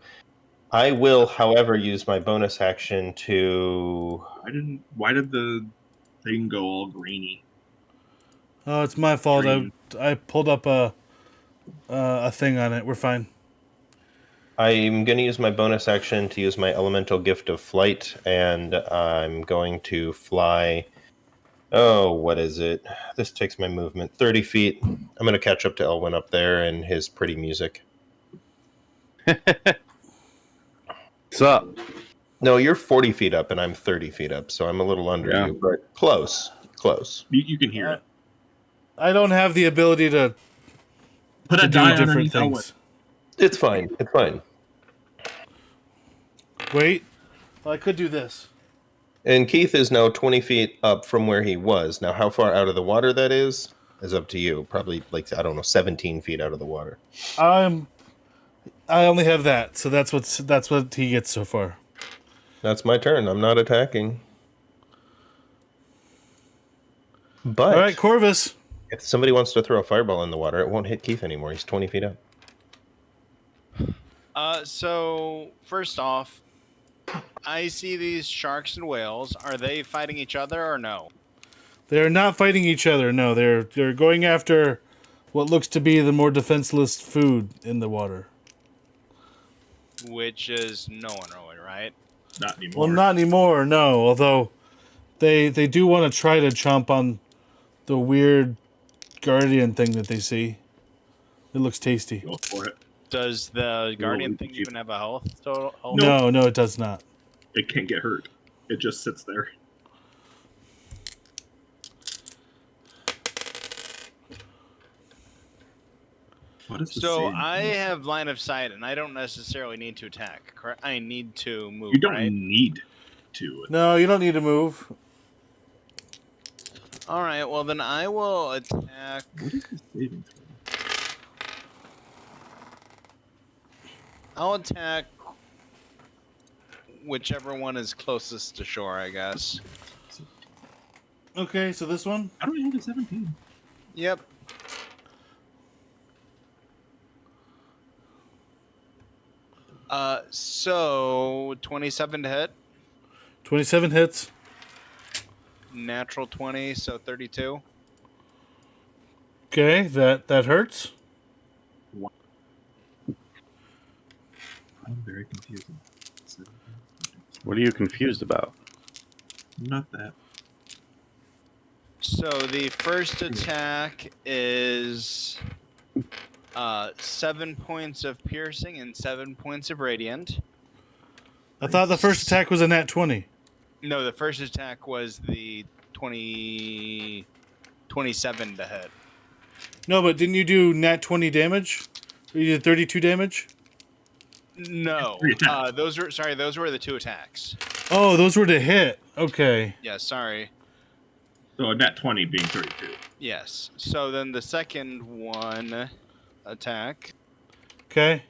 I will, however, use my bonus action to... Why did the thing go all grainy? Oh, it's my fault. Green. I pulled up a thing on it. We're fine. I'm going to use my bonus action to use my elemental gift of flight, and I'm going to fly Oh, what is it? This takes my movement 30 feet. I'm going to catch up to Elwyn up there and his pretty music. What's up? No, you're 40 feet up and I'm 30 feet up, so I'm a little under Yeah. you, but close. Close. You can hear it. I don't have the ability to Put a do die different underneath Elwyn. things. It's fine. It's fine. Wait. Well, I could do this. And Keith is now 20 feet up from where he was. Now, how far out of the water that is up to you. Probably, like, I don't know, 17 feet out of the water. I only have that, so that's what he gets so far. That's my turn. I'm not attacking. But All right, Corvus. if somebody wants to throw a fireball in the water, it won't hit Keith anymore. He's 20 feet up. So first off, I see these sharks and whales. Are they fighting each other or no? They're not fighting each other. No, they're going after what looks to be the more defenseless food in the water. Which is no one really, right? Not anymore. Well, not anymore. No, although they do want to try to chomp on the weird guardian thing that they see. It looks tasty. Go for it. Does the guardian Roll thing cheap. even have a health total? Oh, No, it does not. It can't get hurt. It just sits there. What is the So save? I have line of sight, and I don't necessarily need to attack. Correct? I need to move. You don't right? need to. No, you don't need to move. All right. Well, then I will attack. What is the saving throw? I'll attack whichever one is closest to shore, I guess. Okay, so this one? I don't have a 17. Yep. So 27 to hit, 27 hits. natural 20, so 32. Okay, that hurts. I'm very confused. What are you confused about? Not that. So the first attack is 7 points of piercing and 7 points of radiant. I thought the first attack was a nat 20. No, the first attack was the 27 to hit. No, but didn't you do nat 20 damage? Or you did 32 damage? No, Three attacks. those were the two attacks. Oh, those were to hit. Okay. Yeah, sorry. So a net 20 being 32. Yes. So then the second one attack. Okay.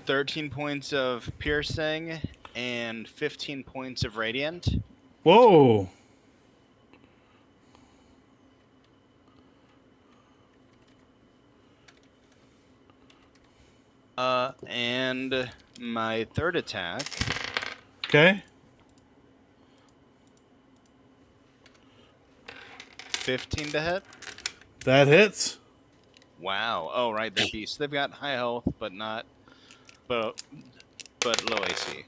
$13 points of piercing and 15 points of radiant. Whoa. And my third attack, Okay. 15 to hit. That hits. Wow. Oh, right, they're beasts. They've got high health, but low AC.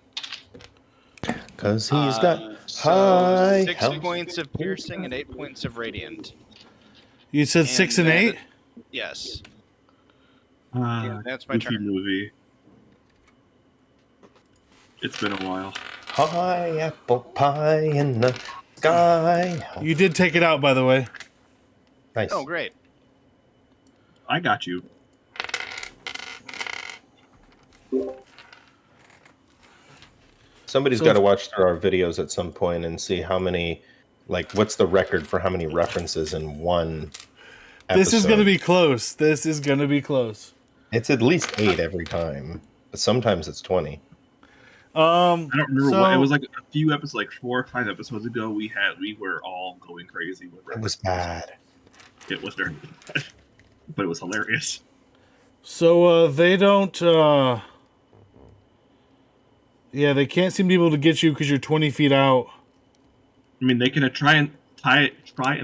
Because he's got So high 6 health. points of piercing and 8 points of radiant. You said 6 and that- 8? Yes. Yeah, That's my turn. movie. It's been a while. high apple pie in the sky. You did take it out, by the way. Nice. Oh, great. I got you. Somebody's So- got to watch through our videos at some point and see how many, like, what's the record for how many references in one episode. This is going to be close. This is going to be close. It's at least 8 every time. But sometimes it's 20. I don't remember So- what it was, like a few episodes, like 4 or 5 episodes ago. We were all going crazy with It was references. bad. It was very bad, but it was hilarious. So they don't. Yeah, they can't seem to be able to get you because you're 20 feet out. I mean, they can try and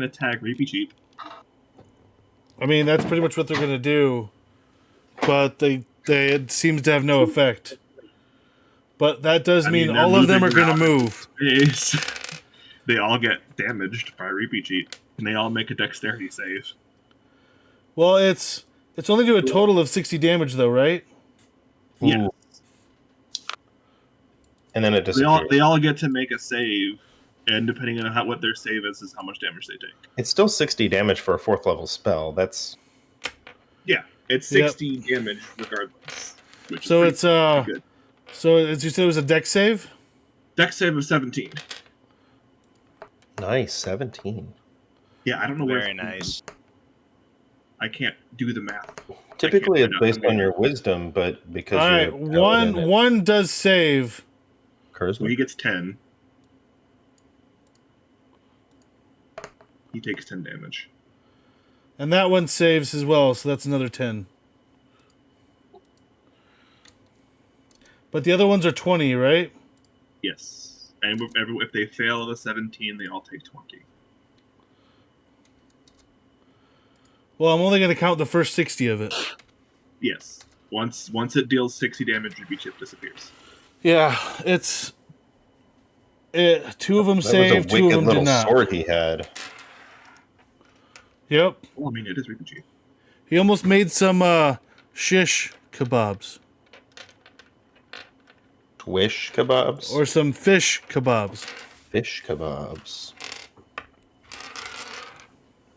attack Reapy Cheap. I mean, that's pretty much what they're gonna do, but it seems to have no effect. But that does mean they're all of them are moving gonna around move. in space. They all get damaged by a repeat cheat, and they all make a dexterity save. Well, it's only do a total of 60 damage though, right? Yeah. Ooh. And then it disappears. They all get to make a save, and depending on what their save is how much damage they take. It's still 60 damage for a 4th level spell. That's Yeah, it's 60 damage regardless. Which So is it's pretty good. So as you said, it was a dex save. Dex save of 17. nice. 17. Yeah, I don't know where. Very nice. I can't do the math. Typically, I can't it's find out based the on your math. wisdom, but because All you're right, paladin, it one does save. occurs So with- he gets 10. He takes 10 damage. And that one saves as well, so that's another 10. But the other ones are 20, right? Yes. And if they fail the 17, they all take 20. Well, I'm only going to count the first 60 of it. Yes. Once it deals 60 damage, your chip disappears. Yeah, two of them that was saved, a two of wicked them little did not. sword he had. Yep. Well, I mean, it is Rikuchi. He almost made some shish kebabs. Wish kebabs? Or some fish kebabs. Fish kebabs.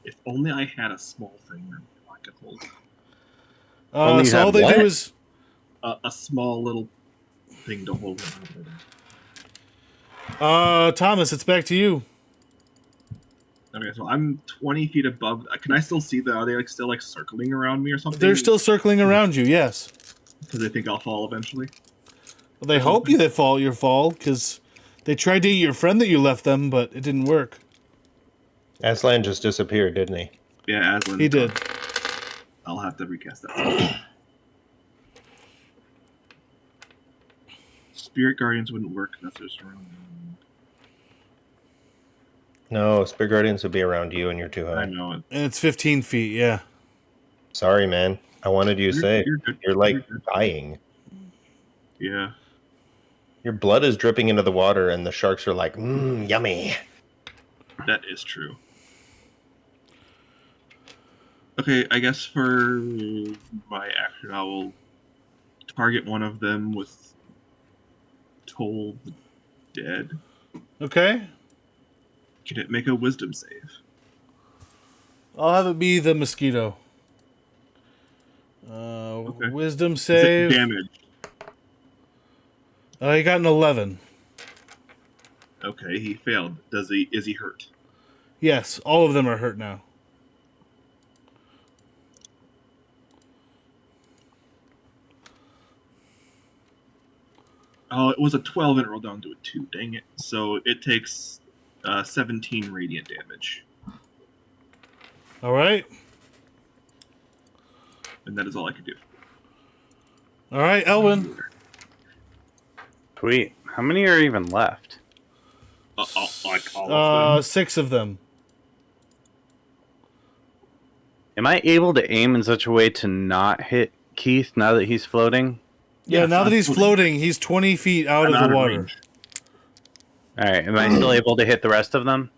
If only I had a small thing that I could hold. Only you So had all they what? do is... A small little thing to hold. Thomas, it's back to you. Okay, so I'm 20 feet above. Can I still see them? Are they still circling around me or something? They're still circling around you, yes. Because they think I'll fall eventually. Well, they hope you fall, because they tried to eat your friend that you left them, but it didn't work. Aslan just disappeared, didn't he? Yeah, Aslan. He did. I'll have to recast that. Spirit Guardians wouldn't work. That's just wrong. No, Spirit Guardians would be around you and you're too high. I know it. And it's 15 feet, yeah. Sorry, man. I wanted you to say You're good. you're like You're good. dying. Yeah. Your blood is dripping into the water and the sharks are like, yummy. That is true. Okay, I guess for my action, I will target one of them with Toll the Dead. Okay. Can it make a wisdom save? I'll have it be the mosquito. Okay. Wisdom Is it save. damage? He got an 11. Okay, he failed. Is he hurt? Yes, all of them are hurt now. Oh, it was a 12 and it rolled down to a 2. Dang it. So it takes 17 radiant damage. All right. And that is all I can do. All right, Elwin. Sweet. How many are even left? Like all of them. 6 of them. Am I able to aim in such a way to not hit Keith now that he's floating? Yeah, Yes, now that I'm he's floating, he's 20 feet out I'm of out the water. range. Alright, am I still able to hit the rest of them?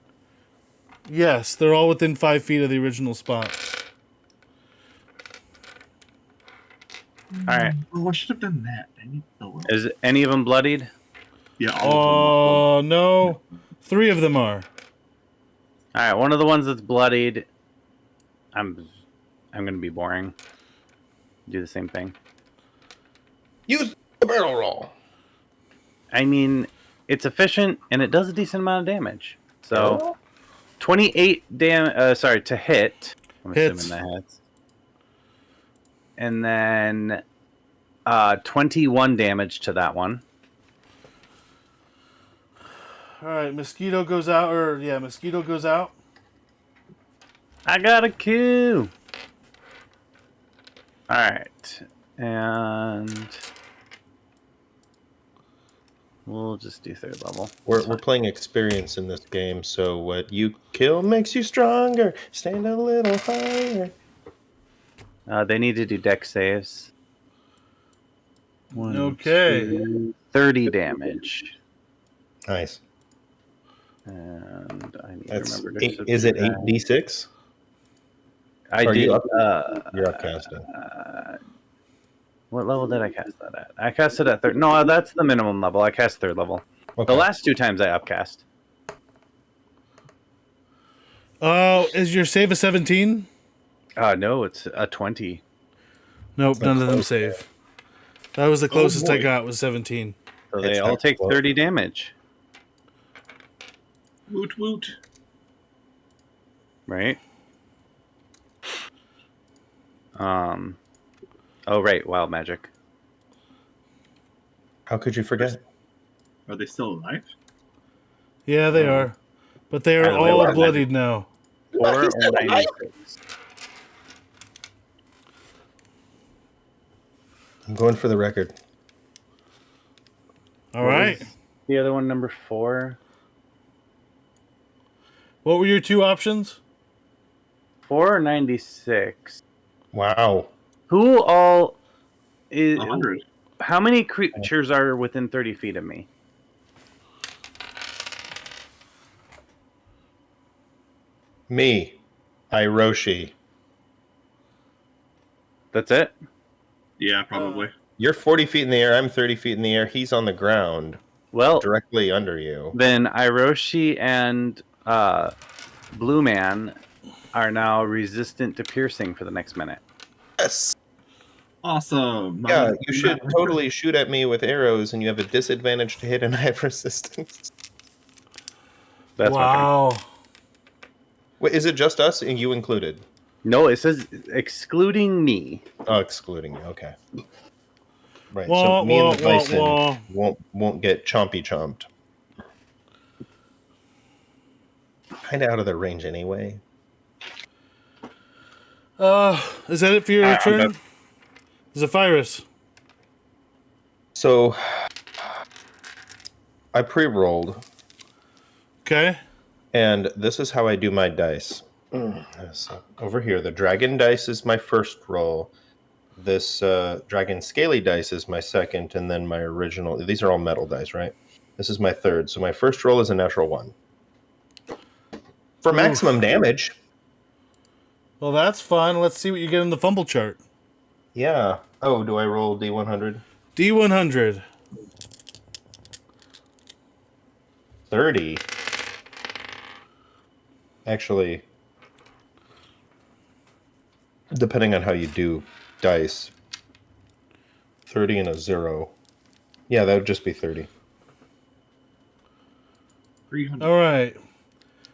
Yes, they're all within 5 feet of the original spot. Alright. Oh, I should have done that. Dang it. Oh, well. Is any of them bloodied? Yeah, all of them. Oh, no. 3 of them are. Alright, one of the ones that's bloodied. I'm gonna be boring. Do the same thing. Use the barrel roll. I mean, it's efficient and it does a decent amount of damage. So 28 to hit. I'm Hits. assuming that hits. And then 21 damage to that one. All right, mosquito goes out. Mosquito goes out. I got a Q. Alright. And we'll just do 3rd level. We're playing experience in this game, so what you kill makes you stronger. Stand a little higher. They need to do deck saves. Okay. 30 damage. Nice. And I need That's to remember to is it subtract. 8d6? I Are did. you up? You're upcasting. What level did I cast that at? I cast it at third. No, that's the minimum level. I cast third level. Okay. The last 2 times I upcast. Is your save a 17? No, it's a 20. Nope, That's none of them close, save. That was the closest I boy. got was 17. So they It's all not take close. 30 damage, Woot woot. right? Oh right, wild magic. How could you forget? Are they still alive? Yeah, they are. But they are Either way, all wild bloodied now. 4 he's or still alive. 96. I'm going for the record. All right. The other one, number 4. What were your 2 options? 4 or 96. Wow. Who all is? 100. How many creatures are within 30 feet of me? Me, Hiroshi. That's it. Yeah, probably. You're 40 feet in the air. I'm 30 feet in the air. He's on the ground, Well, directly under you. then Iroshi and Blue Man are now resistant to piercing for the next minute. Yes. Awesome. Yeah, you should totally shoot at me with arrows, and you have a disadvantage to hit, and I have resistance. That's my thing. wow. Wait, is it just us, and you included? No, it says excluding me. Oh, excluding you. Okay. Right. Wah, so me and wah, the wah, bison wah. won't get chomped. Kind of out of their range anyway. Is that it for your turn? Zephyrus. So I pre-rolled, Okay. and this is how I do my dice. So over here, the dragon dice is my first roll. This dragon scaly dice is my second, and then my original. These are all metal dice, right? This is my third. So my first roll is a natural 1 for maximum damage. Well, that's fun. Let's see what you get in the fumble chart. Yeah. Oh, do I roll D100? D100. 30. Actually, depending on how you do dice, 30 and a 0. Yeah, that would just be 30. 300. All right.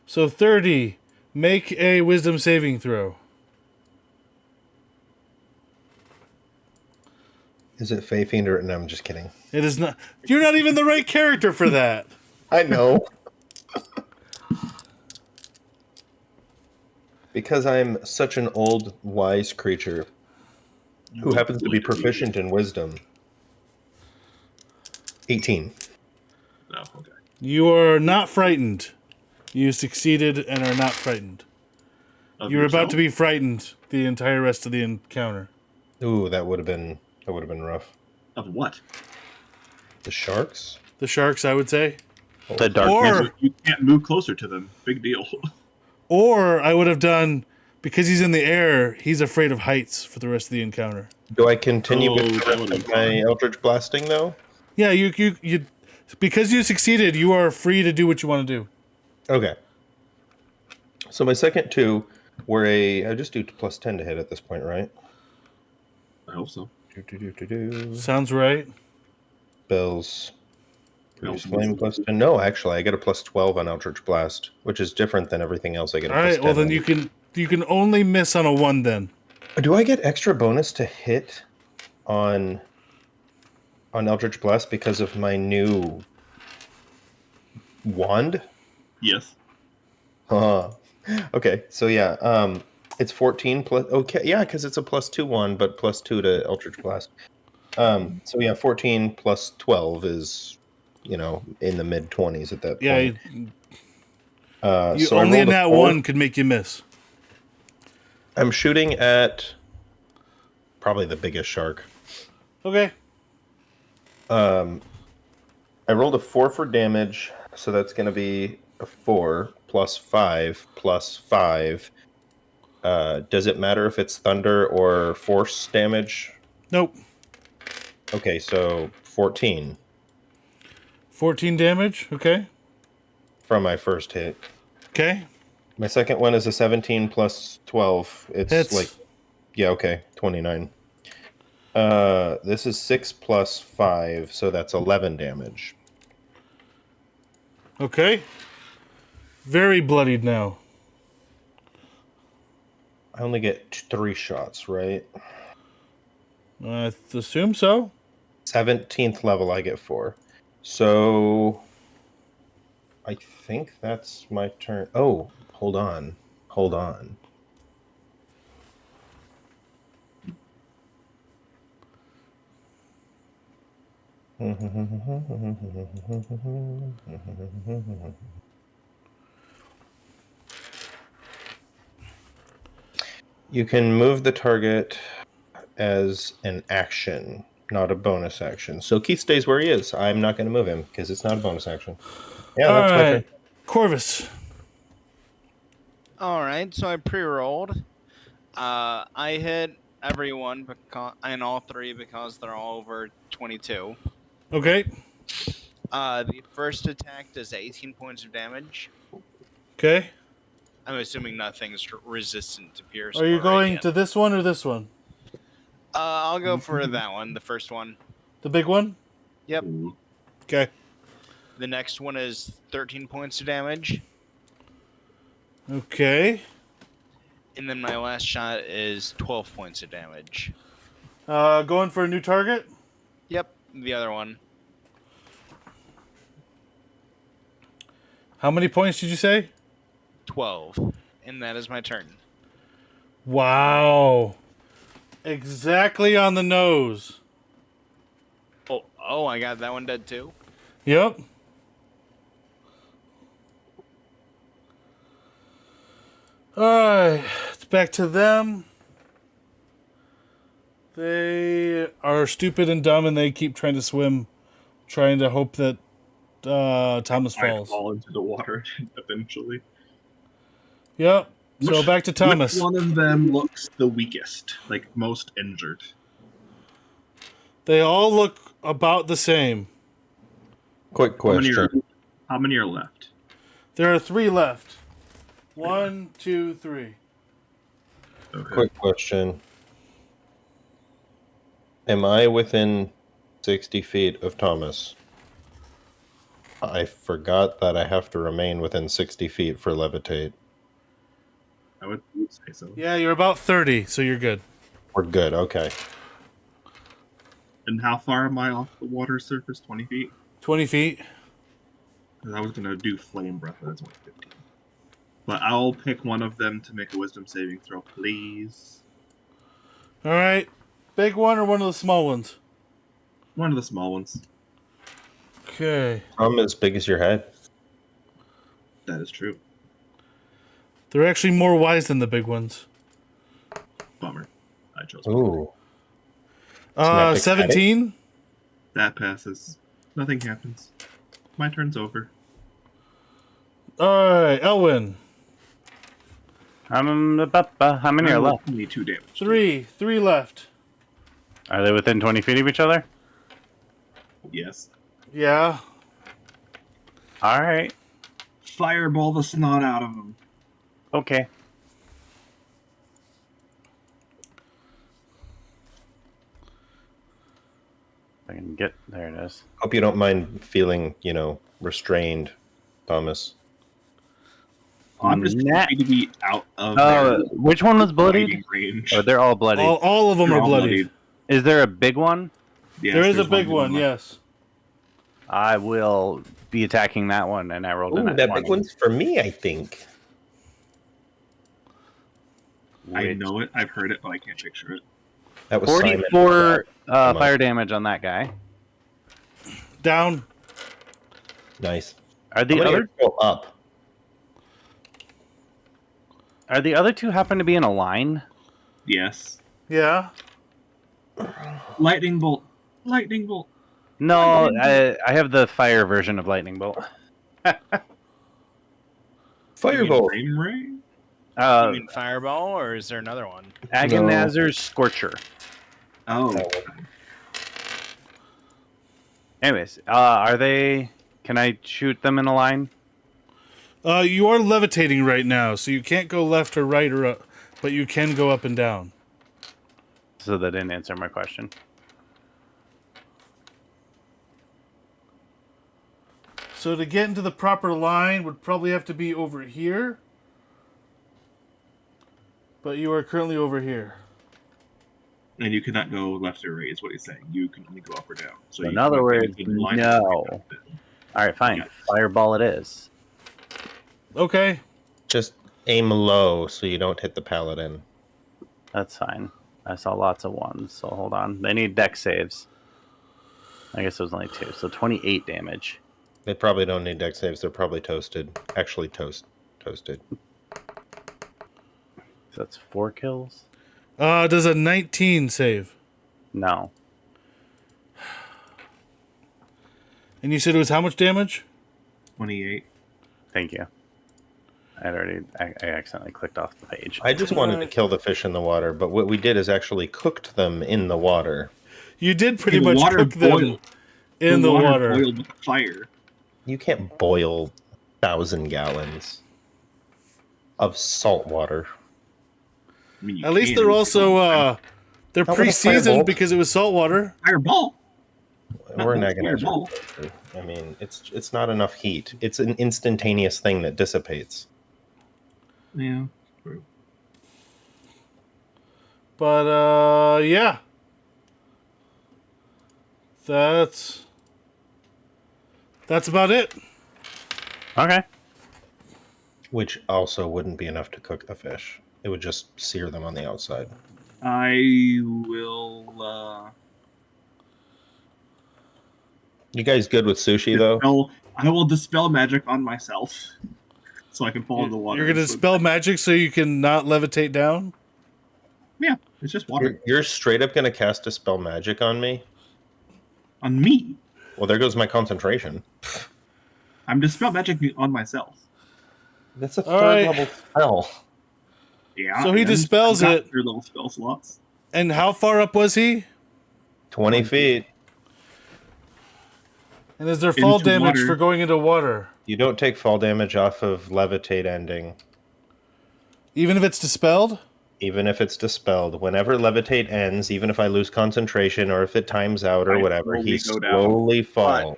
So 30. Make a wisdom saving throw. Is it Fey Fiend or... No, I'm just kidding. It is not. You're not even the right character for that. I know. Because I'm such an old, wise creature who happens to be proficient in wisdom. 18. No, okay. You are not frightened. You succeeded and are not frightened. Of You were about yourself? to be frightened the entire rest of the encounter. Ooh, that would have been rough. Of what? The sharks? The sharks, I would say. The darkness. Or, You can't move closer to them. Big deal. or I would have done, because he's in the air, he's afraid of heights for the rest of the encounter. Do I continue with the that rest would've of been my fine. Eldritch Blasting, though? Yeah, you because you succeeded, you are free to do what you want to do. Okay. So my second 2 were I just do plus 10 to hit at this point, right? I hope so. Sounds right. Bells. Bells. Flame plus 10. No, actually, I get a plus 12 on Eldritch Blast, which is different than everything else I get. All right, well then you can only miss on a 1 then. Do I get extra bonus to hit on Eldritch Blast because of my new wand? Yes. Okay, so yeah, it's 14 plus. Okay, yeah, because it's a plus 2 wand, but plus 2 to Eldritch Blast. So yeah, 14 plus 12 is, in the mid 20s at that Yeah, point. you So I only in rolled a that 4. 1 could make you miss. I'm shooting at probably the biggest shark. Okay. I rolled a 4 for damage, so that's going to be a 4 plus 5 plus 5. Does it matter if it's thunder or force damage? Nope. Okay, so 14 14 damage. Okay. from my first hit. Okay. My second one is a 17 plus 12. It's Hits. like, yeah, okay, 29. This is 6 plus 5, so that's 11 damage. Okay. Very bloodied now. I only get 3 shots, right? I assume so. 17th level, I get 4. So I think that's my turn. Oh, hold on. Hold on. You can move the target as an action, not a bonus action. So Keith stays where he is. I'm not going to move him because it's not a bonus action. Yeah, All that's my turn. right. Corvus. All right, so I pre-rolled. I hit everyone and all three because they're all over 22. Okay. The first attack does 18 points of damage. Okay. I'm assuming nothing's resistant to pierce. Are you or going radiant. to this one or this one? I'll go for that one, the first one. The big one? Yep. Okay. The next one is 13 points of damage. Okay. And then my last shot is 12 points of damage. Going for a new target? Yep, the other one. How many points did you say? 12. And that is my turn. Wow. Exactly on the nose. Oh, I got that one dead too? Yep. Alright. It's back to them. They are stupid and dumb and they keep trying to swim, trying to hope that Thomas I falls. fall into the water eventually. Yep. So Which- back to Thomas. Which one of them looks the weakest, like most injured? They all look about the same. Quick How many, question. how many are left? There are 3 left. 1, 2, 3. Okay. Quick question. Am I within 60 feet of Thomas? I forgot that I have to remain within 60 feet for levitate. I would say so. Yeah, you're about 30, so you're good. We're good. Okay. And how far am I off the water surface? 20 feet? 20 feet. 'Cause I was going to do flame breath, but that's only 15. But I'll pick one of them to make a wisdom saving throw, please. All right. Big one or one of the small ones? One of the small ones. Okay. I'm as big as your head. That is true. They're actually more wise than the big ones. Bummer. I chose Ooh. Synaptic 17? That passes. Nothing happens. My turn's over. All right, Elwin. How many are left? 22 damage. 3 left. Are they within 20 feet of each other? Yes. Yeah. All right. Fireball the snot out of them. Okay. I can get there. It is. Hope you don't mind feeling, restrained, Thomas. I'm just Nah. happy to be out of their Which one was bloodied? fighting range. Oh, they're all bloodied. All of them They're are all bloodied. Is there a big one? Yes, There is a there's big one, left. yes. I will be attacking that one, and I rolled Ooh, in at that 20. big one's for me, I think. I know it. I've heard it, but I can't picture it. That was Simon. 44 Come on. fire damage on that guy. Down. Nice. Are the How many other are still up? two happen to be in a line? Yes. Yeah. Lightning bolt. Lightning bolt. No, I have the fire version of lightning bolt. Firebolt. Flame ray? You Uh, mean fireball, or is there another one? Agonazer's Scorcher. Oh. Anyways, are they? Can I shoot them in a line? You are levitating right now, so you can't go left or right or up, but you can go up and down. So that didn't answer my question. So to get into the proper line would probably have to be over here. But you are currently over here. And you cannot go left or right, is what he's saying. You can only go up or down. So In you other can words, get in line no. and pick up it. All right, fine. Yeah. Fireball it is. Okay. Just aim low so you don't hit the paladin. That's fine. I saw lots of ones, so hold on. They need deck saves. I guess it was only 2, so 28 damage. They probably don't need deck saves. They're probably toasted. Actually toasted. So that's 4 kills? Does a 19 save? No. And you said it was how much damage? 28. Thank you. I accidentally clicked off the page. I just wanted to kill the fish in the water, but what we did is actually cooked them in the water. You did pretty The much water cook them boiled. in the water. boiled with fire. You can't boil 1,000 gallons of salt water. I mean, you At least can they're if you also want. they're How about a pre-seasoned firebolt? because it was salt water. Fireball. We're not That's gonna. fireball. I mean, it's not enough heat. It's an instantaneous thing that dissipates. Yeah. True. But yeah. That's about it. Okay. Which also wouldn't be enough to cook the fish. It would just sear them on the outside. I will. You guys good with sushi though? I will dispel magic on myself, so I can fall in the water. You're gonna and swim dispel back. magic so you can not levitate down. Yeah, it's just water You're straight up gonna cast dispel magic on me? on me. Well, there goes my concentration. I'm dispel magic on myself. That's a All third right. level spell. Yeah. So he and dispels I've got it. 3rd level spell slots. And how far up was he? 20 feet. And is there fall Into damage water. for going into water? You don't take fall damage off of levitate ending, Even if it's dispelled? even if it's dispelled. Whenever levitate ends, even if I lose concentration or if it times out or I whatever, he slowly go down. slowly falls.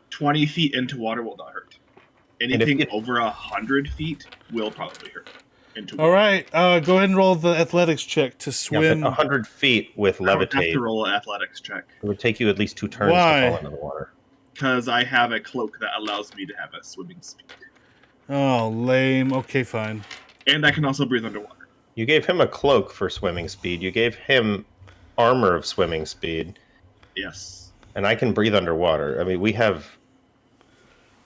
20 feet into water will not hurt. if Anything you- over 100 feet will probably hurt. Into All water. right. Go ahead and roll the athletics check to Yeah, but swim. 100 feet with I don't have levitate, to roll an athletics check it would take you at least 2 turns Why? to fall into the water. because I have a cloak that allows me to have a swimming speed, Oh, lame. Okay, fine. and I can also breathe underwater. You gave him a cloak for swimming speed. You gave him armor of swimming speed, Yes, and I can breathe underwater. I mean, we have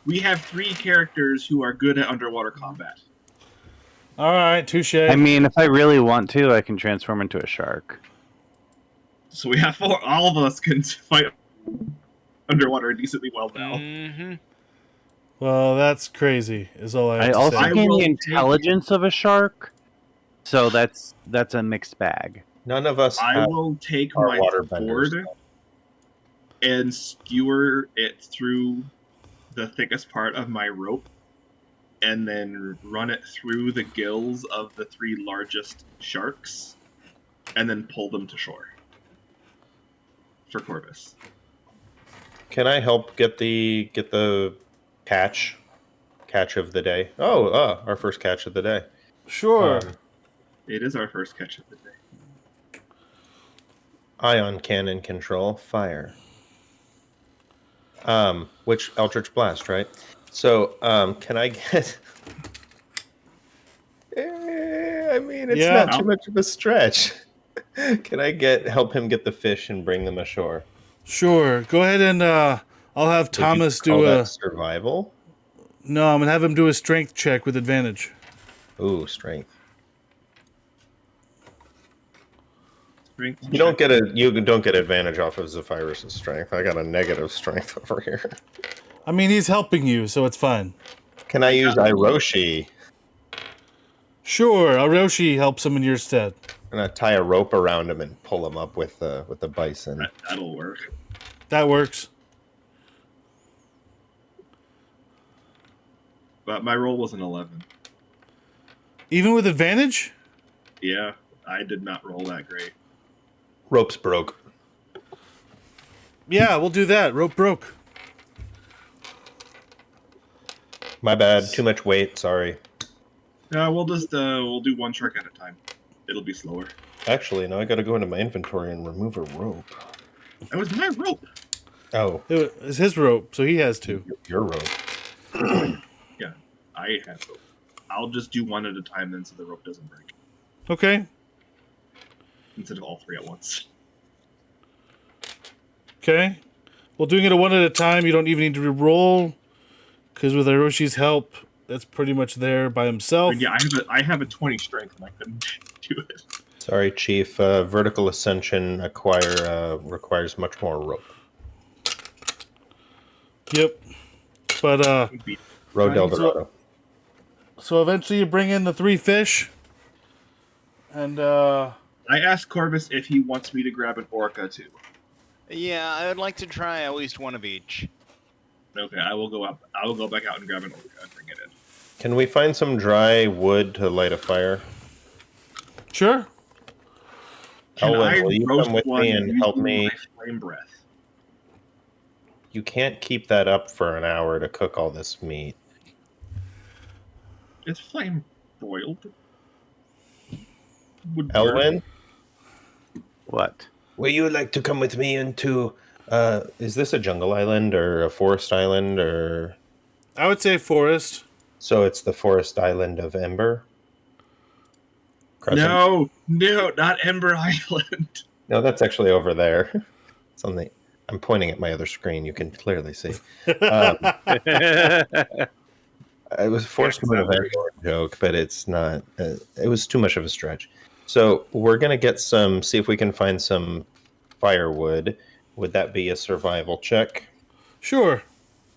3 characters who are good at underwater combat. All right, touche. I mean, if I really want to, I can transform into a shark. So we have 4. All of us can fight underwater decently well now. Mm-hmm. Well, that's crazy. Is all I have I to also say. I gain will the take- intelligence of a shark, so that's a mixed bag. none of us I have will take our my water benders. sword and skewer it through the thickest part of my rope, and then run it through the gills of the 3 largest sharks, and then pull them to shore for Corvus. Can I help get the catch of the day? Oh, our first catch of the day. Sure. It is our first catch of the day. Ion cannon control, fire. Which Eldritch Blast, right? So, can I get? I mean, it's Yeah. not too much of a stretch. Can I help him get the fish and bring them ashore? Sure. Go ahead and I'll have Would you Thomas call do that a. survival. No, I'm gonna have him do a strength check with advantage. Ooh, strength. Strength You don't check. get advantage off of Zephyrus' strength. I got a negative strength over here. I mean, he's helping you, so it's fine. Can I use Iroshi? Sure, Aroshi helps him in your stead. I'm gonna tie a rope around him and pull him up with the bison. That'll work. That works. But my roll was an 11. Even with advantage? Yeah, I did not roll that great. Rope's broke. Yeah, we'll do that. Rope broke. My bad. Too much weight. Sorry. We'll do one shark at a time. It'll be slower. Actually, now I got to go into my inventory and remove a rope. That was my rope. Oh, It's his rope, so he has two. your rope. Yeah, I have rope. I'll just do one at a time then, so the rope doesn't break Okay. instead of all three at once. Okay. Well, doing it one at a time, you don't even need to re-roll, because with Hiroshi's help, that's pretty much there by himself. But yeah, I have a 20 strength and I couldn't do it. Sorry, Chief. Vertical ascension requires much more rope. Yep. But, Road Right, Eldorado. so eventually you bring in the 3 fish, and, I asked Corvus if he wants me to grab an orca too. Yeah, I would like to try at least one of each. Okay, I will go up. I will go back out and grab an orca and bring it in. Can we find some dry wood to light a fire? sure. Can Elwyn, I will you roast come with one me and help using me? my flame breath? You can't keep that up for an hour to cook all this meat. It's flame broiled. Would burn. Elwyn, What? Will you like to come with me into is this a jungle island or a forest island or? I would say forest. So it's the forest island of Ember? Crescent? No, not Ember Island. No, that's actually over there. It's on the. I'm pointing at my other screen. You can clearly see. It was forced Yeah, move joke, but it's not. It was too much of a stretch. So we're gonna get see if we can find some firewood. Would that be a survival check? Sure.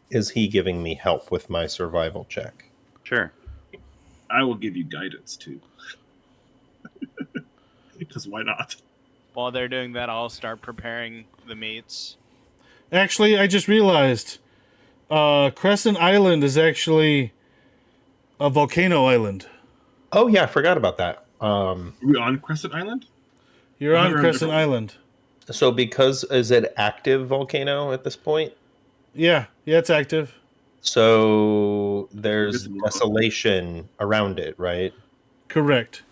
Is he giving me help with my survival check? Sure. I will give you guidance too. Because why not? While they're doing that, I'll start preparing the meats. Actually, I just realized Crescent Island is actually a volcano island. Oh yeah, I forgot about that. Are we on Crescent Island? You're on We're on Crescent different- Island. So because is it active volcano at this point? Yeah, it's active. So there's This is- desolation around it, right? Correct.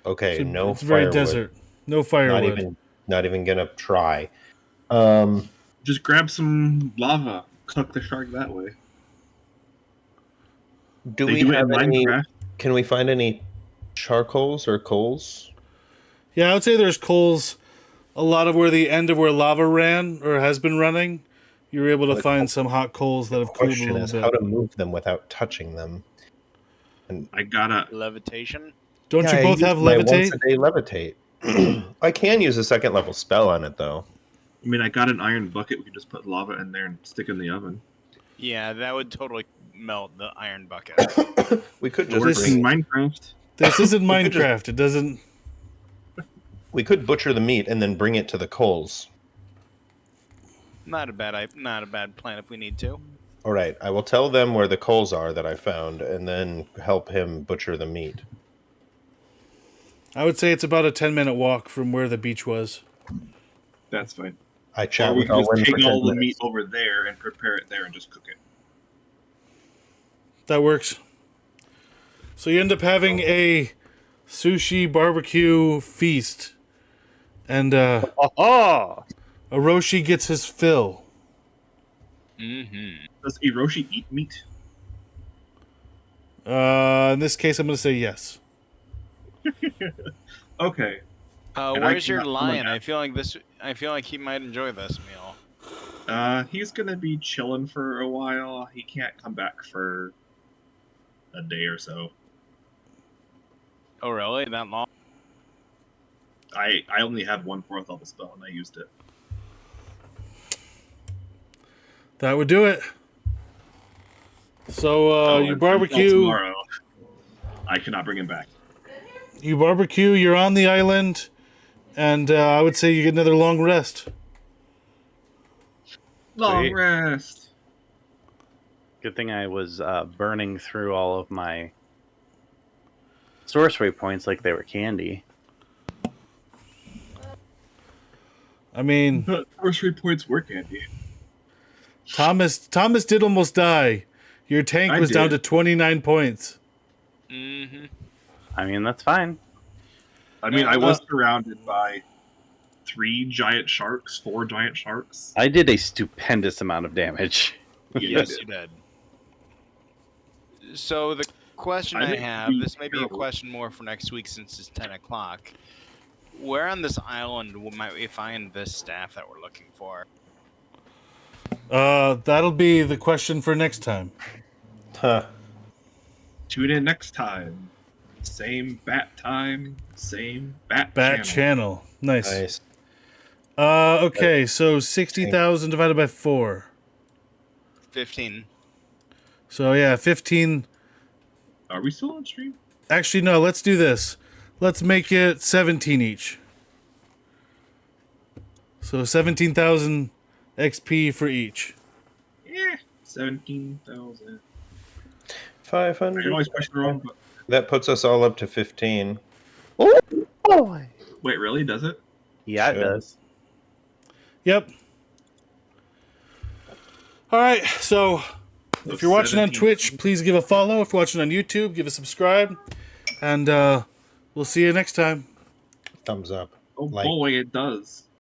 Okay, So no it's very firewood. desert. No firewood. Not even gonna try. Just grab some lava, cook the shark that way. Do They we do it have in any? Minecraft. Can we find any charcoals or coals? Yeah, I would say there's coals. A lot of where the end of where lava ran or has been running, you're able to The find some hot coals that have cooled a Question little is bit. how to move them without touching them. I gotta. Levitation? Don't Yeah, you I both use have my levitate? Once a day levitate. I can use a second level spell on it though. I mean, I got an iron bucket. We can just put lava in there and stick in the oven. Yeah, that would totally melt the iron bucket. We could It just works in bring, Minecraft. This isn't We could just- Minecraft. It doesn't. we could butcher the meat and then bring it to the coals. Not a bad plan if we need to. All right, I will tell them where the coals are that I found, and then help him butcher the meat. I would say it's about a 10-minute walk from where the beach was. That's fine. I Or chat we with can just Elwyn for take 10 all the minutes. meat over there and prepare it there and just cook it. That works. So you end up having a sushi barbecue feast, and Oh! Aroshi gets his fill. Mm-hmm. Does Hiroshi eat meat? In this case, I'm going to say yes. Okay. And I Where's your cannot lion? find I feel like he might enjoy this meal. He's gonna be chilling for a while. He can't come back for a day or so. Oh, really? That long? I only had 1/4 level spell and I used it. That would do it. So you and barbecue. tomorrow. I cannot bring him back. You barbecue. You're on the island, and I would say you get another long rest. Long Sweet. rest. Good thing I was burning through all of my sorcery points like they were candy. I mean, But sorcery points work, Andy. Thomas did almost die. Your tank I was down to did. 29 points. Mm-hmm. I mean, that's fine. I mean, I was surrounded by 3 giant sharks, 4 giant sharks. I did a stupendous amount of damage. Yes, you did. So the question I think have, we- this may be a terrible. question more for next week since it's 10 o'clock. Where on this island might we find this staff that we're looking for? That'll be the question for next time. Huh. Tune in next time. Same bat time, same bat Bat channel. channel. Nice. Nice. Okay, so 60,000 divided by 4. 15. So yeah, 15. Are we still on stream? Actually, no, let's do this. Let's make it 17 each. So 17,000 XP for each. Yeah, 17,000. I 500. always push the wrong button. That puts us all up to 15. Oh boy! Wait, really? Does it? Yeah, it Should. does. Yep. All right, so if you're watching on 17. Twitch, please give a follow. If you're watching on YouTube, give a subscribe. And we'll see you next time. Thumbs up. Oh Like- boy, it does.